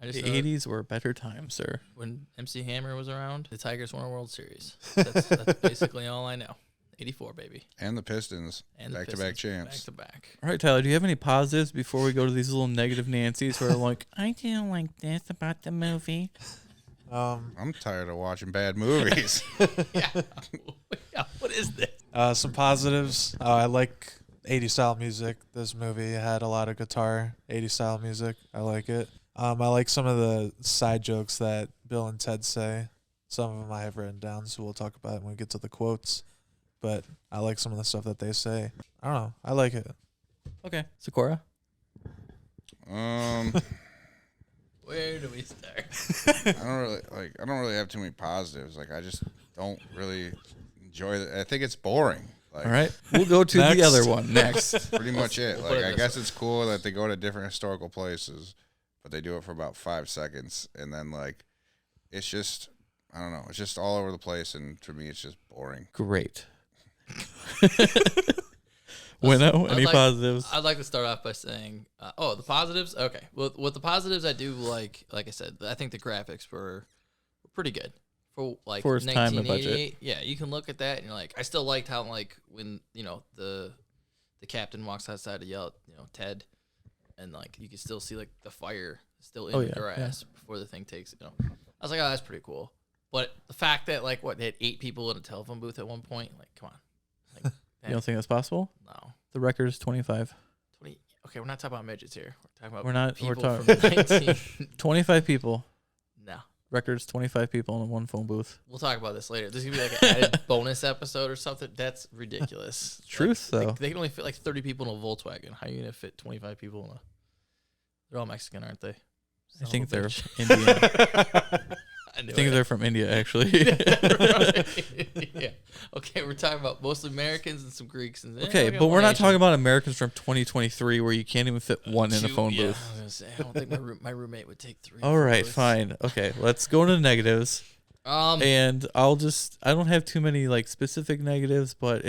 I The just know 80s were a better time, sir. when MC Hammer was around, the Tigers won a World Series. That's basically all I know. 84, baby. And the Pistons. And the Back-to-back Pistons, champs. Back to back. All right, Tyler, do you have any positives before we go to these little negative Nancys who are like, I didn't like this about the movie? I'm tired of watching bad movies. Yeah. Yeah. What is this? Some positives. I like 80 style music. This movie had a lot of guitar, 80 style music. I like it. I like some of the side jokes that Bill and Ted say. Some of them I have written down, so we'll talk about it when we get to the quotes. But I like some of the stuff that they say. I don't know. I like it. Okay. Sakura? I Where do we start? don't really have too many positives. Like, I just don't really enjoy it. I think it's boring. Like, All right. We'll go to Next. the other one next. pretty much it. We'll put Like, it I this guess way. it's cool that they go to different historical places, but they do it for about 5 seconds, and then like, it's just, I don't know. It's just all over the place, and to me, it's just boring. Great. Winnow, any positives? I'd like to start off by saying, the positives. Okay, well, with the positives, I do like I said, I think the graphics were pretty good for like For its time and budget. 1988. Yeah, you can look at that and you're like, I still liked how like when the captain walks outside to yell at Ted, and like you can still see like the fire still in the grass before the thing takes I was like, oh, that's pretty cool. But the fact that like they had 8 people in a telephone booth at one point, like, come on. Like, You don't think that's possible? no. The record is 25. 20. Okay, we're not talking about midgets here. We're talking about We're not. people We're from talking 19. 25 people. No. Records 25 people in one phone booth. We'll talk about this later. This is gonna be like an added bonus episode or something. That's ridiculous. Truth, though. They can only fit like 30 people in a Volkswagen. How are you gonna fit 25 people in a? They're all Mexican, aren't they? I think they're bitch. Indian. I I think they're from India, actually. Yeah. Okay, we're talking about mostly Americans and some Greeks. And Okay, but we're not talking about Americans from 2023 where you can't even fit one in a phone booth. I was gonna say, I don't think my roommate would take 3. All right, photos. fine. Okay, let's go into the negatives. And I don't have too many like specific negatives, but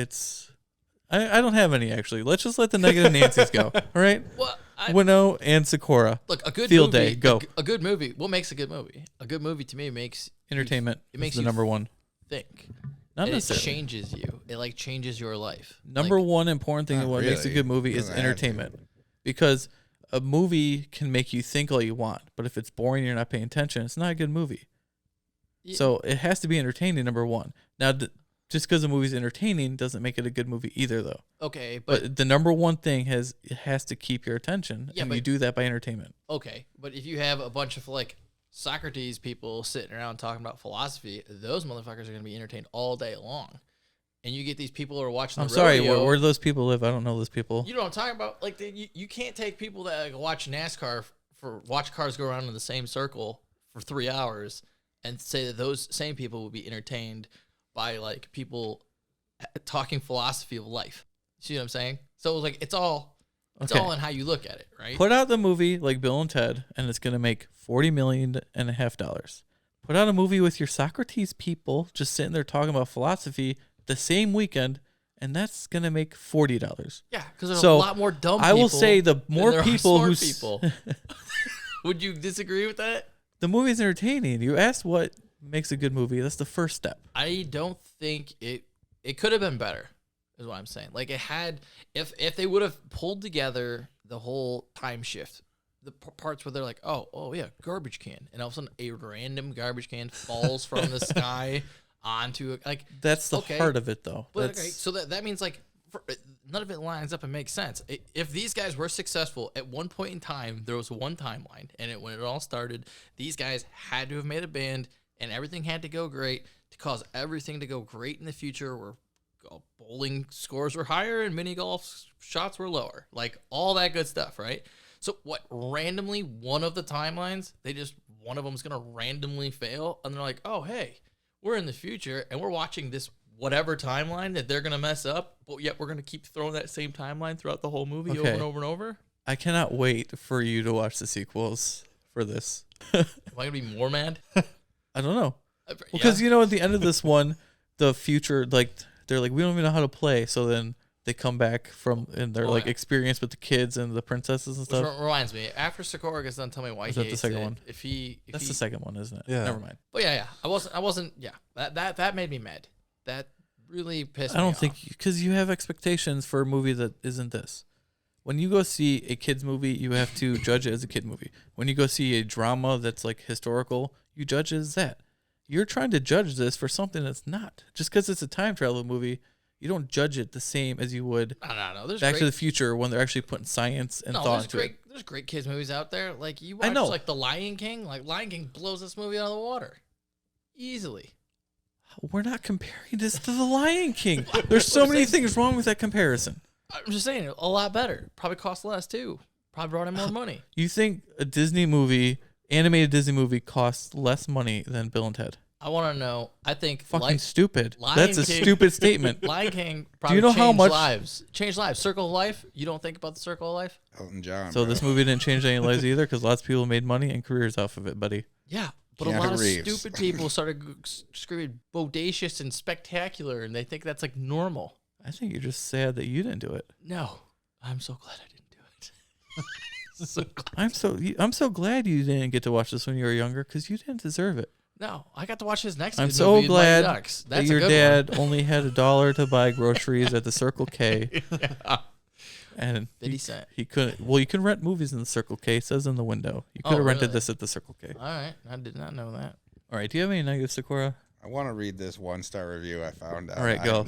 I don't have any actually. Let's just let the negative Nancy's go. All right? Well, Winnow and Sakura. look, a good Field movie, day, go. A good movie. What makes a good movie? A good movie to me makes Entertainment It makes is the you number one. think. Not It necessarily. changes you. It like changes your life. Number Like, one important thing Not of what makes a really. good movie is Doesn't have to. entertainment. Because a movie can make you think all you want, but if it's boring and you're not paying attention, it's not a good movie. Yeah. So it has to be entertaining, number one. Now, just because a movie's entertaining doesn't make it a good movie either, though. Okay, but But the number one thing it has to keep your attention, Yeah, and but- you do that by entertainment. okay, but if you have a bunch of like Socrates people sitting around talking about philosophy, those motherfuckers are gonna be entertained all day long. And you get these people who are watching the I'm sorry, rodeo. where do those people live? I don't know those people. You know what I'm talking about? Like you can't take people that like, watch NASCAR watch cars go around in the same circle for 3 hours and say that those same people will be entertained by like people talking philosophy of life. See what I'm saying? So like it's all Okay. in how you look at it, right? Put out the movie like Bill and Ted, and it's gonna make $40.5 million. Put out a movie with your Socrates people just sitting there talking about philosophy the same weekend, and that's gonna make $40. Yeah, because there's So, a lot more dumb people. I will say the than more there are people smart who people. Would you disagree with that? the movie's entertaining. You asked what makes a good movie. That's the first step. I don't think it could have been better, is what I'm saying. Like it had, if they would have pulled together the whole time shift, the parts where they're like, oh yeah, garbage can, and all of a sudden a random garbage can falls from the sky onto like. That's the Okay. heart of it, though. But That's, okay, so that means like none of it lines up and makes sense. If these guys were successful at one point in time, there was one timeline, and when it all started, these guys had to have made a band, and everything had to go great to cause everything to go great in the future. Where bowling scores were higher and mini golf shots were lower, like all that good stuff, right? So what? Randomly, one of the timelines, one of them's gonna randomly fail, and they're like, oh hey, we're in the future, and we're watching this whatever timeline that they're gonna mess up, but yet we're gonna keep throwing that same timeline throughout the whole movie over Okay. and over and over. I cannot wait for you to watch the sequels for this. Am I gonna be more mad? I don't know. Yeah. Because at the end of this one, the future, like they're like, we don't even know how to play. So then they come back and they're Oh, like yeah. experience with the kids and the princesses and Which stuff. reminds me, after Sakura gets done, tell me why Is he that the hates second it. one? If he, That's the second one, isn't it? Yeah. Never mind. But yeah, I wasn't. Yeah, that made me mad. That really pissed I me don't off. think because you have expectations for a movie that isn't this. When you go see a kids movie, you have to judge it as a kid movie. When you go see a drama that's like historical, you judge it as that. You're trying to judge this for something that's not. Just because it's a time travel movie, you don't judge it the same as you would No. There's Back great, to the Future when they're actually putting science and thought into it. There's great kids movies out there. Like you I watch know. like The Lion King. Like Lion King blows this movie out of the water, easily. We're not comparing this to The Lion King. There's so many things wrong with that comparison. I'm just saying, a lot better. Probably cost less too. Probably brought in more money. You think a Disney movie, animated Disney movie, costs less money than Bill and Ted? I want to know. I think Fucking stupid. Lion That's a King- stupid statement. Lion King probably know how changed much- lives. Changed lives. Circle of Life. You don't think about the Circle of Life? Elton John. So bro. this movie didn't change any lives either because lots of people made money and careers off of it, buddy. Yeah. But a Keanu lot of Reeves. stupid people started screaming bodacious and spectacular, and they think that's like normal. I think you're just sad that you didn't do it. No. I'm so glad I didn't do it. So glad. I'm so glad you didn't get to watch this when you were younger because you didn't deserve it. No, I got to watch his next. I'm good so movie, Mighty glad Ducks. that That's your a good dad only had $1 to buy groceries at the Circle K. one. Yeah. And 50 cent. he couldn't. Well, you can rent movies in the Circle K. It says in the window. You could Oh, have rented really? this at the Circle K. All right, I did not know that. All right. Do you have any negatives, Sakura? I want to read this 1-star review I found out. All right, go.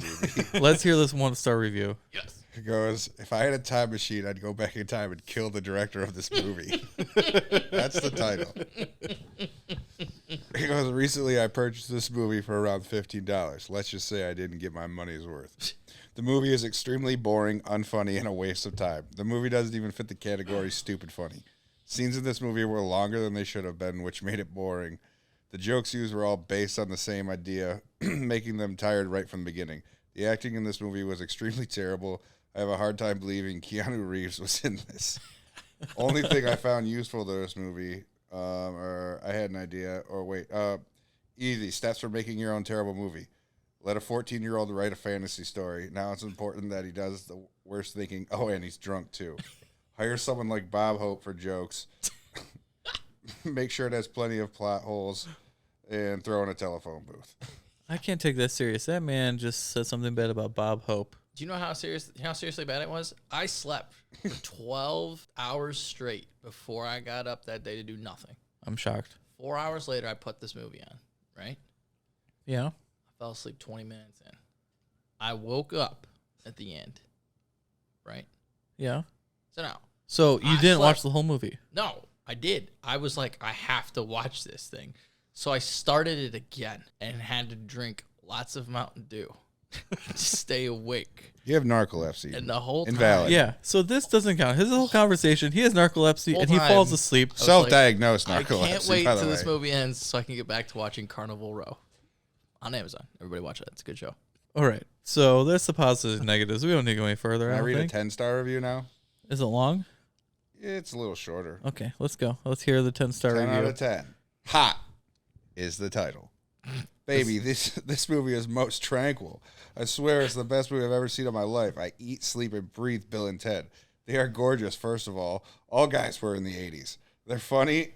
Let's hear this 1-star review. Yes. It goes, if I had a time machine, I'd go back in time and kill the director of this movie. That's the title. It goes, recently I purchased this movie for around $15. Let's just say I didn't get my money's worth. The movie is extremely boring, unfunny, and a waste of time. The movie doesn't even fit the category stupid funny. Scenes in this movie were longer than they should have been, which made it boring. The jokes used were all based on the same idea, making them tired right from the beginning. The acting in this movie was extremely terrible. I have a hard time believing Keanu Reeves was in this. Only thing I found useful to this movie, or I had an idea, easy, steps for making your own terrible movie. Let a 14-year-old write a fantasy story. Now it's important that he does the worst thinking. Oh, and he's drunk too. Hire someone like Bob Hope for jokes. Make sure it has plenty of plot holes, and throw in a telephone booth. I can't take that serious. That man just said something bad about Bob Hope. Do you know how seriously bad it was? I slept for 12 hours straight before I got up that day to do nothing. I'm shocked. 4 hours later, I put this movie on, right? Yeah. I fell asleep 20 minutes in. I woke up at the end, right? Yeah. So now. So you I didn't watch slept. the whole movie? No, I did. I was like, I have to watch this thing. So I started it again and had to drink lots of Mountain Dew to stay awake. You have narcolepsy. And the whole time. Invalid. Yeah. So this doesn't count. His whole conversation, he has narcolepsy Whole and he time. falls asleep. I was Self-diagnosed I narcolepsy, can't wait by the till way. this movie ends so I can get back to watching Carnival Row on Amazon. Everybody watch it. It's a good show. All right. So that's the positives and negatives. We don't need to go any further. Can I I read think. a 10-star review now? Is it long? It's a little shorter. Okay, let's go. Let's hear the 10-star 10 out review. of 10. Hot is the title. Baby, this movie is most tranquil. I swear it's the best movie I've ever seen in my life. I eat, sleep, and breathe Bill and Ted. They are gorgeous, first of all. All guys were in the 80s. They're funny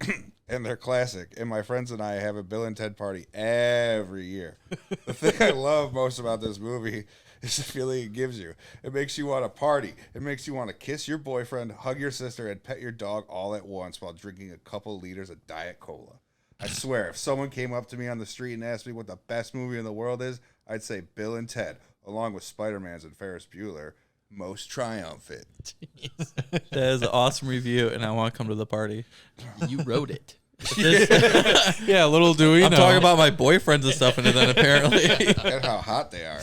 and they're classic. And my friends and I have a Bill and Ted party every year. The thing I love most about this movie is the feeling it gives you. It makes you want to party. It makes you want to kiss your boyfriend, hug your sister, and pet your dog all at once while drinking a couple liters of Diet Cola. I swear, if someone came up to me on the street and asked me what the best movie in the world is, I'd say Bill and Ted, along with Spider-Man's and Ferris Bueller, most triumphant. That is an awesome review, and I want to come to the party. You wrote it. Yeah, little do we I'm know. talking about my boyfriends and stuff, and then apparently Look how hot they are.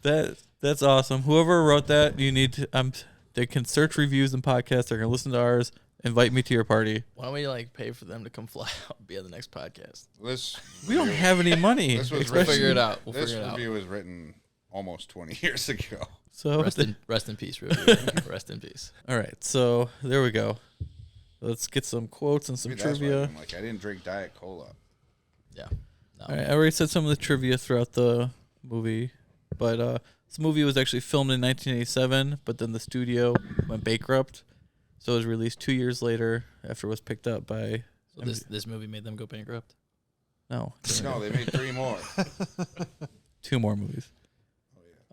that's awesome. Whoever wrote that, you need to. They can search reviews and podcasts. They're gonna listen to ours. Invite me to your party. Why don't we pay for them to come fly out and be on the next podcast? This We don't have any money. This was We'll written, figure it out. We'll this figure it out. review was written almost 20 years ago. So Rest in peace, review. Rest in peace. all right. So there we go. Let's get some quotes and some Maybe that's why trivia. I'm like, I didn't drink Diet Cola. Yeah. No. All right, I already said some of the trivia throughout the movie, but this movie was actually filmed in 1987, but then the studio went bankrupt, so it was released 2 years later after it was picked up by. So this movie made them go bankrupt? No, No, they made 3 more. 2 more movies.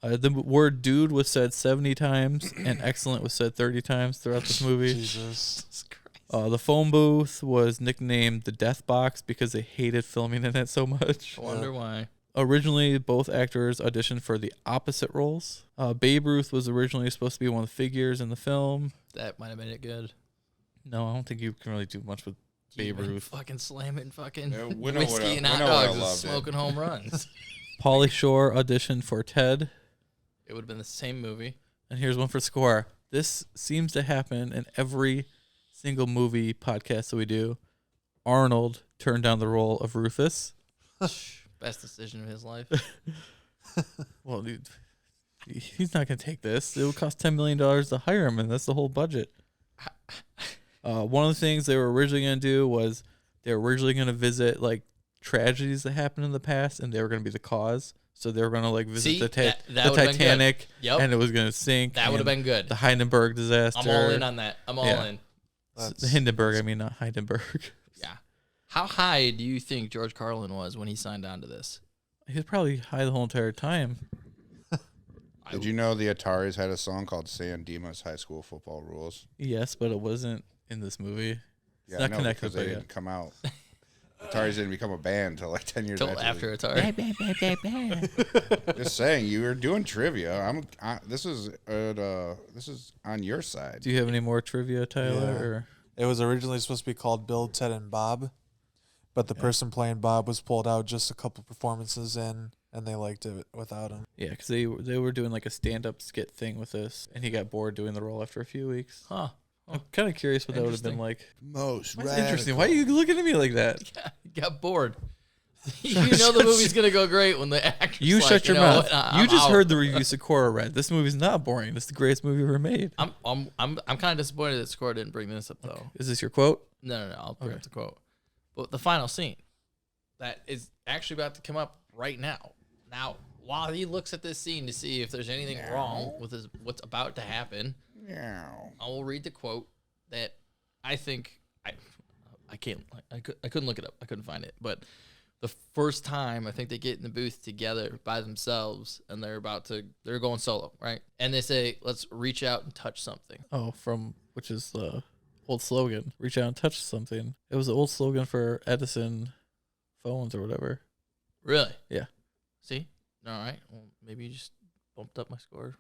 The word "dude" was said 70 times, and "excellent" was said 30 times throughout this movie. Jesus. The phone booth was nicknamed the Death Box because they hated filming in it so much. I wonder why. Originally, both actors auditioned for the opposite roles. Babe Ruth was originally supposed to be one of the figures in the film. That might have made it good. No, I don't think you can really do much with Babe Keep Ruth. fucking slamming fucking Yeah, Winnow whiskey and hot Winnow would've dogs and loved it. smoking home runs. Pauly Shore auditioned for Ted. It would have been the same movie. And here's one for Score. This seems to happen in every single movie podcast that we do. Arnold turned down the role of Rufus. Best decision of his life. Well, dude, he's not going to take this. It would cost $10 million to hire him, and that's the whole budget. One of the things they were originally going to do was they were originally going to visit like tragedies that happened in the past, and they were going to be the cause. So they were going to like visit See, the that the would've been good. Titanic, Yep. and it was going to sink. That would have and been good. the Hindenburg disaster. I'm all in on that. I'm all Yeah. in. The Hindenburg, I mean, not Heidenberg. Yeah. How high do you think George Carlin was when he signed on to this? He was probably high the whole entire time. Did you know the Ataris had a song called San Dimas High School Football Rules? Yes, but it wasn't in this movie. It's Yeah, not I know, connected, because they but yeah. didn't come out. Ataris didn't become a band until like 10 years Till after after. Atari. Just saying, you were doing trivia. This is on your side. Do you have any more trivia, Tyler? Yeah. Or It was originally supposed to be called Bill, Ted, and Bob, but the person playing Bob was pulled out just a couple performances in, and they liked it without him. yeah, because they were doing like a stand-up skit thing with this, and he got bored doing the role after a few weeks. Huh. I'm kind of curious what that would have been Interesting. like. Most That's interesting. Why are you looking at me like that? Got bored. You know the movie's gonna go great when the actor's You like, shut your know mouth. what, You I'm just out. heard the review Sakura read. This movie's not boring. This is the greatest movie ever made. I'm kind of disappointed that Score didn't bring this up though. Is this your quote? No. I'll bring Okay. up the quote. But the final scene that is actually about to come up right now. Now, while he looks at this scene to see if there's anything wrong with what's about to happen, Yeah. I will read the quote that I think I couldn't look it up. I couldn't find it. But the first time I think they get in the booth together by themselves and they're going solo, right? And they say, "Let's reach out and touch something." Oh, which is the old slogan. Reach out and touch something. It was the old slogan for Edison phones or whatever. Really? Yeah. See? All right. Well, maybe you just bumped up my score.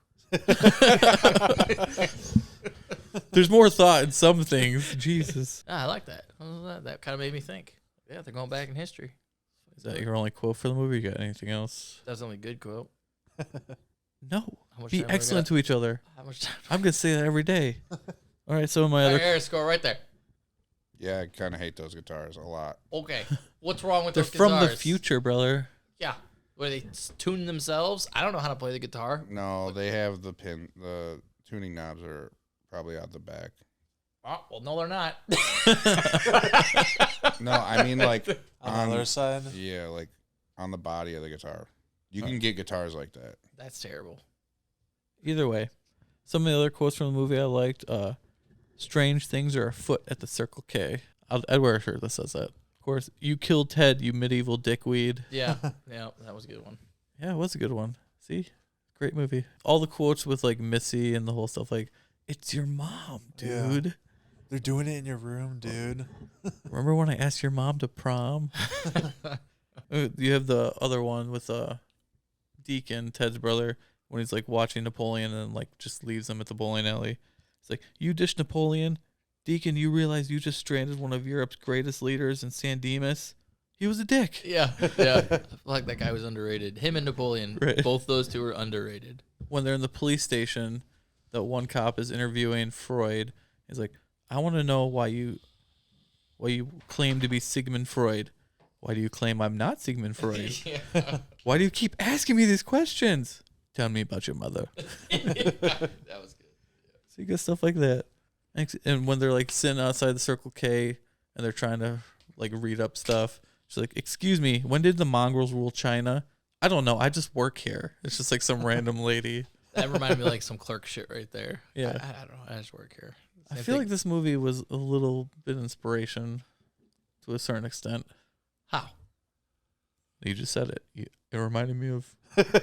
There's more thought in some things. Jesus. I like that. That kind of made me think. Yeah, they're going back in history. Is that your only quote for the movie? You got anything else? That's the only good quote. No. How much Be time we excellent got? to each other. How much time? I'm going to say that every day. All right, so my All other... right, here, score right there. Yeah, I kind of hate those guitars a lot. Okay. What's wrong with They're those from the guitars? future, brother. Yeah. Where they tune themselves? I don't know how to play the guitar. No, they have the tuning knobs are probably out the back. Oh, well, no, they're not. No, I mean like On the other side, yeah, like on the body of the guitar. You can get guitars like that. That's terrible. Either way, some of the other quotes from the movie I liked. Strange things are afoot at the Circle K. I'd wear a shirt that says that. Of course, you killed Ted, you medieval dickweed. Yeah. Yeah, that was a good one. Yeah, it was a good one. See? Great movie. All the quotes with like Missy and the whole stuff like, it's your mom, Yeah. dude. they're doing it in your room, dude. Remember when I asked your mom to prom? You have the other one with Deacon, Ted's brother, when he's like watching Napoleon and like just leaves him at the bowling alley. It's like, you dish Napoleon. Deacon, you realize you just stranded one of Europe's greatest leaders in San Dimas? He was a dick. Yeah. I feel like that guy was underrated. Him and Napoleon, Right. both those two are underrated. When they're in the police station, that one cop is interviewing Freud. He's like, I want to know why you claim to be Sigmund Freud. Why do you claim I'm not Sigmund Freud? Yeah. Why do you keep asking me these questions? Tell me about your mother. That was good. So you get stuff like that. And when they're like sitting outside the Circle K and they're trying to like read up stuff, she's like, excuse me, when did the mongrels rule China? I don't know. I just work here. It's just like some random lady. That reminded me of like some Clerk shit right there. Yeah. I don't know. I just work here. I Same feel thing. like this movie was a little bit inspiration to a certain extent. How? You just said it. It reminded me of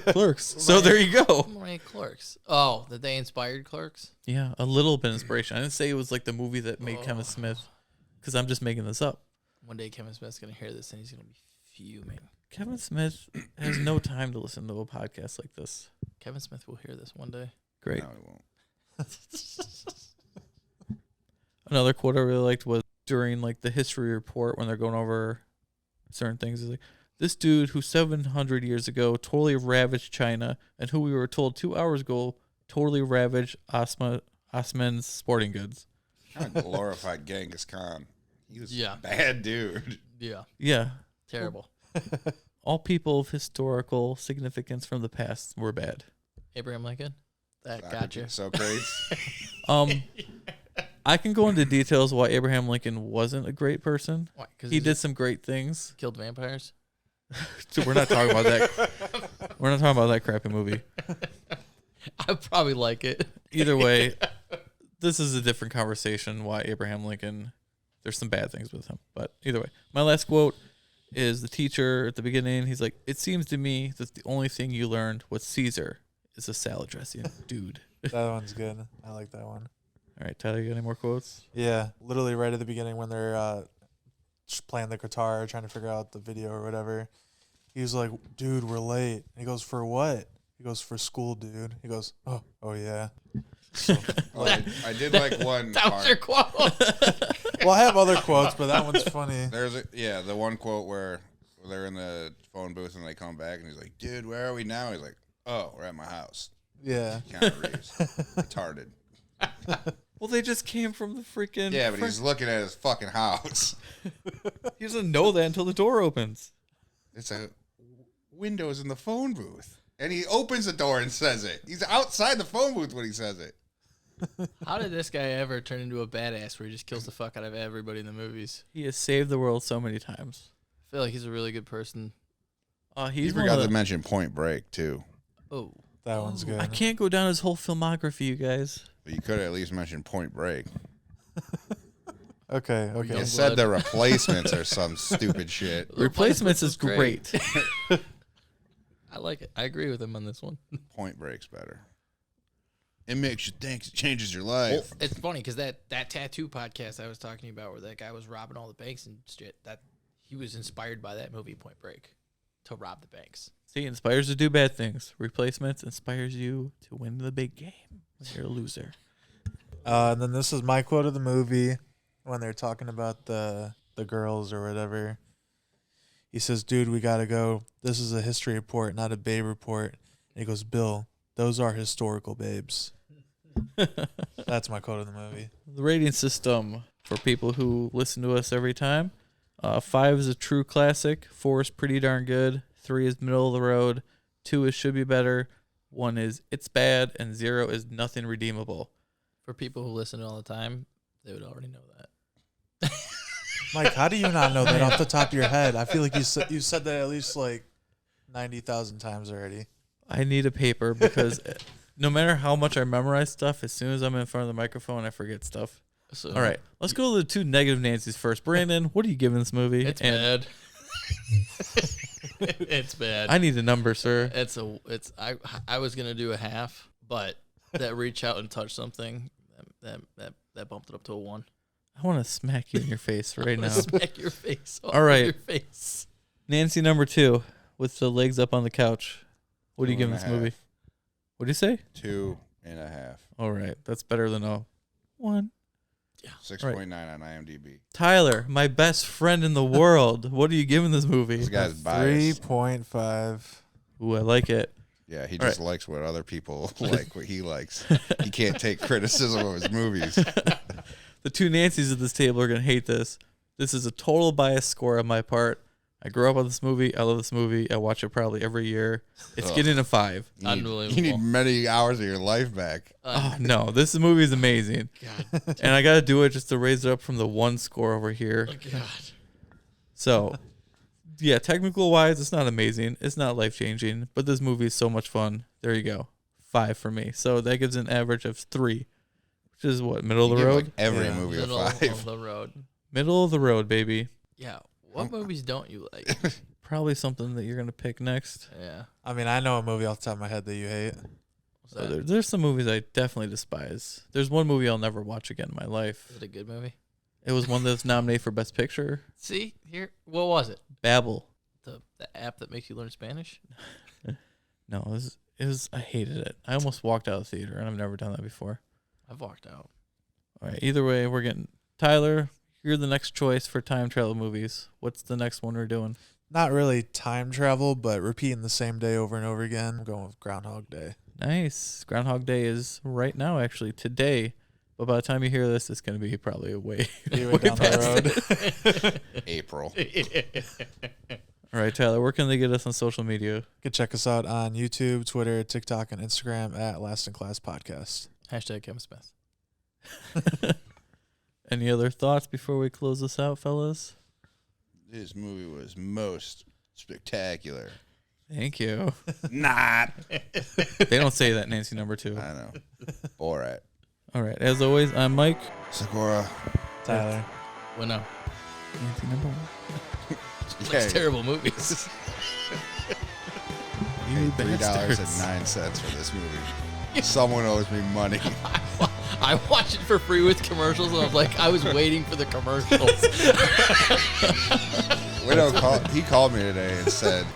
Clerks. So there you go. How many Clerks? Oh, that they inspired Clerks? Yeah, a little bit inspiration. I didn't say it was like the movie that made Kevin Smith, because I'm just making this up. One day Kevin Smith's going to hear this and he's going to be fuming. Kevin Smith has no time to listen to a podcast like this. Kevin Smith will hear this one day. Great. No, we won't. Another quote I really liked was during like the history report when they're going over certain things. Is like, this dude who 700 years ago totally ravaged China and who we were told 2 hours ago totally ravaged Osman's sporting goods. Kind of glorified Genghis Khan. He was Yeah. a bad dude. Yeah. Yeah. Terrible. All people of historical significance from the past were bad. Abraham Lincoln? That got you. Socrates. I can go into details why Abraham Lincoln wasn't a great person. Why? Because He did some great things. killed vampires? So we're not talking about that. We're not talking about that crappy movie. I probably like it. Either way, this is a different conversation why Abraham Lincoln There's some bad things with him. But either way, my last quote is the teacher at the beginning. He's like, "It seems to me that the only thing you learned was Caesar is a salad dressing." Dude. That one's good. I like that one. All right, Tyler, you got any more quotes? Yeah, literally right at the beginning when they're just playing the guitar, trying to figure out the video or whatever. He was like, "Dude, we're late." And he goes, "For what?" He goes, "For school, dude." He goes, "Oh yeah." So, I did like one That was your part. quote. well, I have other quotes, but that one's funny. There's the one quote where they're in the phone booth and they come back and he's like, "Dude, where are we now?" He's like, "Oh, we're at my house." Yeah. Keanu Reeves. Retarded. Well, they just came from the freaking... Yeah, but he's looking at his fucking house. He doesn't know that until the door opens. It's a windows in the phone booth. And he opens the door and says it. He's outside the phone booth when he says it. How did this guy ever turn into a badass where he just kills the fuck out of everybody in the movies? He has saved the world so many times. I feel like he's a really good person. He's You one forgot of to the- mention Point Break, too. Oh. That one's good. I can't go down his whole filmography, you guys. But you could at least mention Point Break. Okay. You Young said blood. the replacements or some stupid shit. Replacements is great. I like it. I agree with him on this one. Point Break's better. It makes you think. It changes your life. It's funny because that tattoo podcast I was talking to you about where that guy was robbing all the banks and shit, that he was inspired by that movie Point Break to rob the banks. See, inspires to do bad things. Replacements inspires you to win the big game when you're a loser. And then this is my quote of the movie when they're talking about the girls or whatever. He says, "Dude, we gotta go. This is a history report, not a babe report." And he goes, "Bill, those are historical babes." That's my quote of the movie. The rating system for people who listen to us every time. 5 is a true classic. 4 is pretty darn good. 3 is middle of the road. 2 is should be better. 1 is it's bad. And 0 is nothing redeemable. For people who listen all the time, they would already know that. Mike, how do you not know that off the top of your head? I feel like you said that at least like 90,000 times already. I need a paper because no matter how much I memorize stuff, as soon as I'm in front of the microphone, I forget stuff. So All right, let's go to the 2 negative Nancy's first. Brandon, what are you giving this movie? It's bad. It's bad. I need a number, sir. I was gonna do a half, but that reach out and touch something that bumped it up to a 1. I want to smack you in your face right now. Smack your face. All right. Your face. Nancy number 2 with the legs up on the couch. What are you 2 giving and this a movie? half. What do you say? 2.5. All right, that's better than a 1. 6.9 on IMDb. Tyler, my best friend in the world. What are you giving this movie? This guy's biased. 3.5. Ooh, I like it. Yeah, he All just likes what other people like, what he likes. He can't take criticism of his movies. The 2 Nancys at this table are going to hate this. This is a total bias score on my part. I grew up on this movie. I love this movie. I watch it probably every year. It's Ugh. getting a 5. You need Unbelievable. many hours of your life back. Oh, no. This movie is amazing. God. And I got to do it just to raise it up from the 1 score over here. God. So, yeah, technical wise, it's not amazing. It's not life changing, but this movie is so much fun. There you go. 5 for me. So that gives an average of 3, which is what, middle of You the give, road? like, every Yeah. movie Middle a 5. of the road. Middle of the road, baby. Yeah. What movies don't you like? Probably something that you're going to pick next. Yeah. I mean, I know a movie off the top of my head that you hate. What's So that? there's some movies I definitely despise. There's one movie I'll never watch again in my life. Is it a good movie? It was one that's nominated for Best Picture. See here. What was it? Babel. The app that makes you learn Spanish? No, it was. I hated it. I almost walked out of the theater, and I've never done that before. I've walked out. All right. Either way, we're getting Tyler. You're the next choice for time travel movies. What's the next one we're doing? Not really time travel, but repeating the same day over and over again. I'm going with Groundhog Day. Nice. Groundhog Day is right now, actually, today. But by the time you hear this, it's going to be probably way, You way went down past the road. April. All right, Tyler, where can they get us on social media? You can check us out on YouTube, Twitter, TikTok, and Instagram at Last in Class Podcast. Hashtag Kevin Smith. Any other thoughts before we close this out, fellas? This movie was most spectacular. Thank you. Not. They don't say that, Nancy number 2. I know. Borat. All right. As always, I'm Mike. Sakura. Tyler. Well, no. Anti number one. It's terrible movies. You $3.09 bastards. for this movie. Someone owes me money. I watched it for free with commercials, and I was like, I was waiting for the commercials. He called me today and said,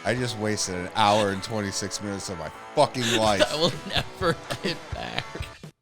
I just wasted an hour and 26 minutes of my fucking life. I will never get back.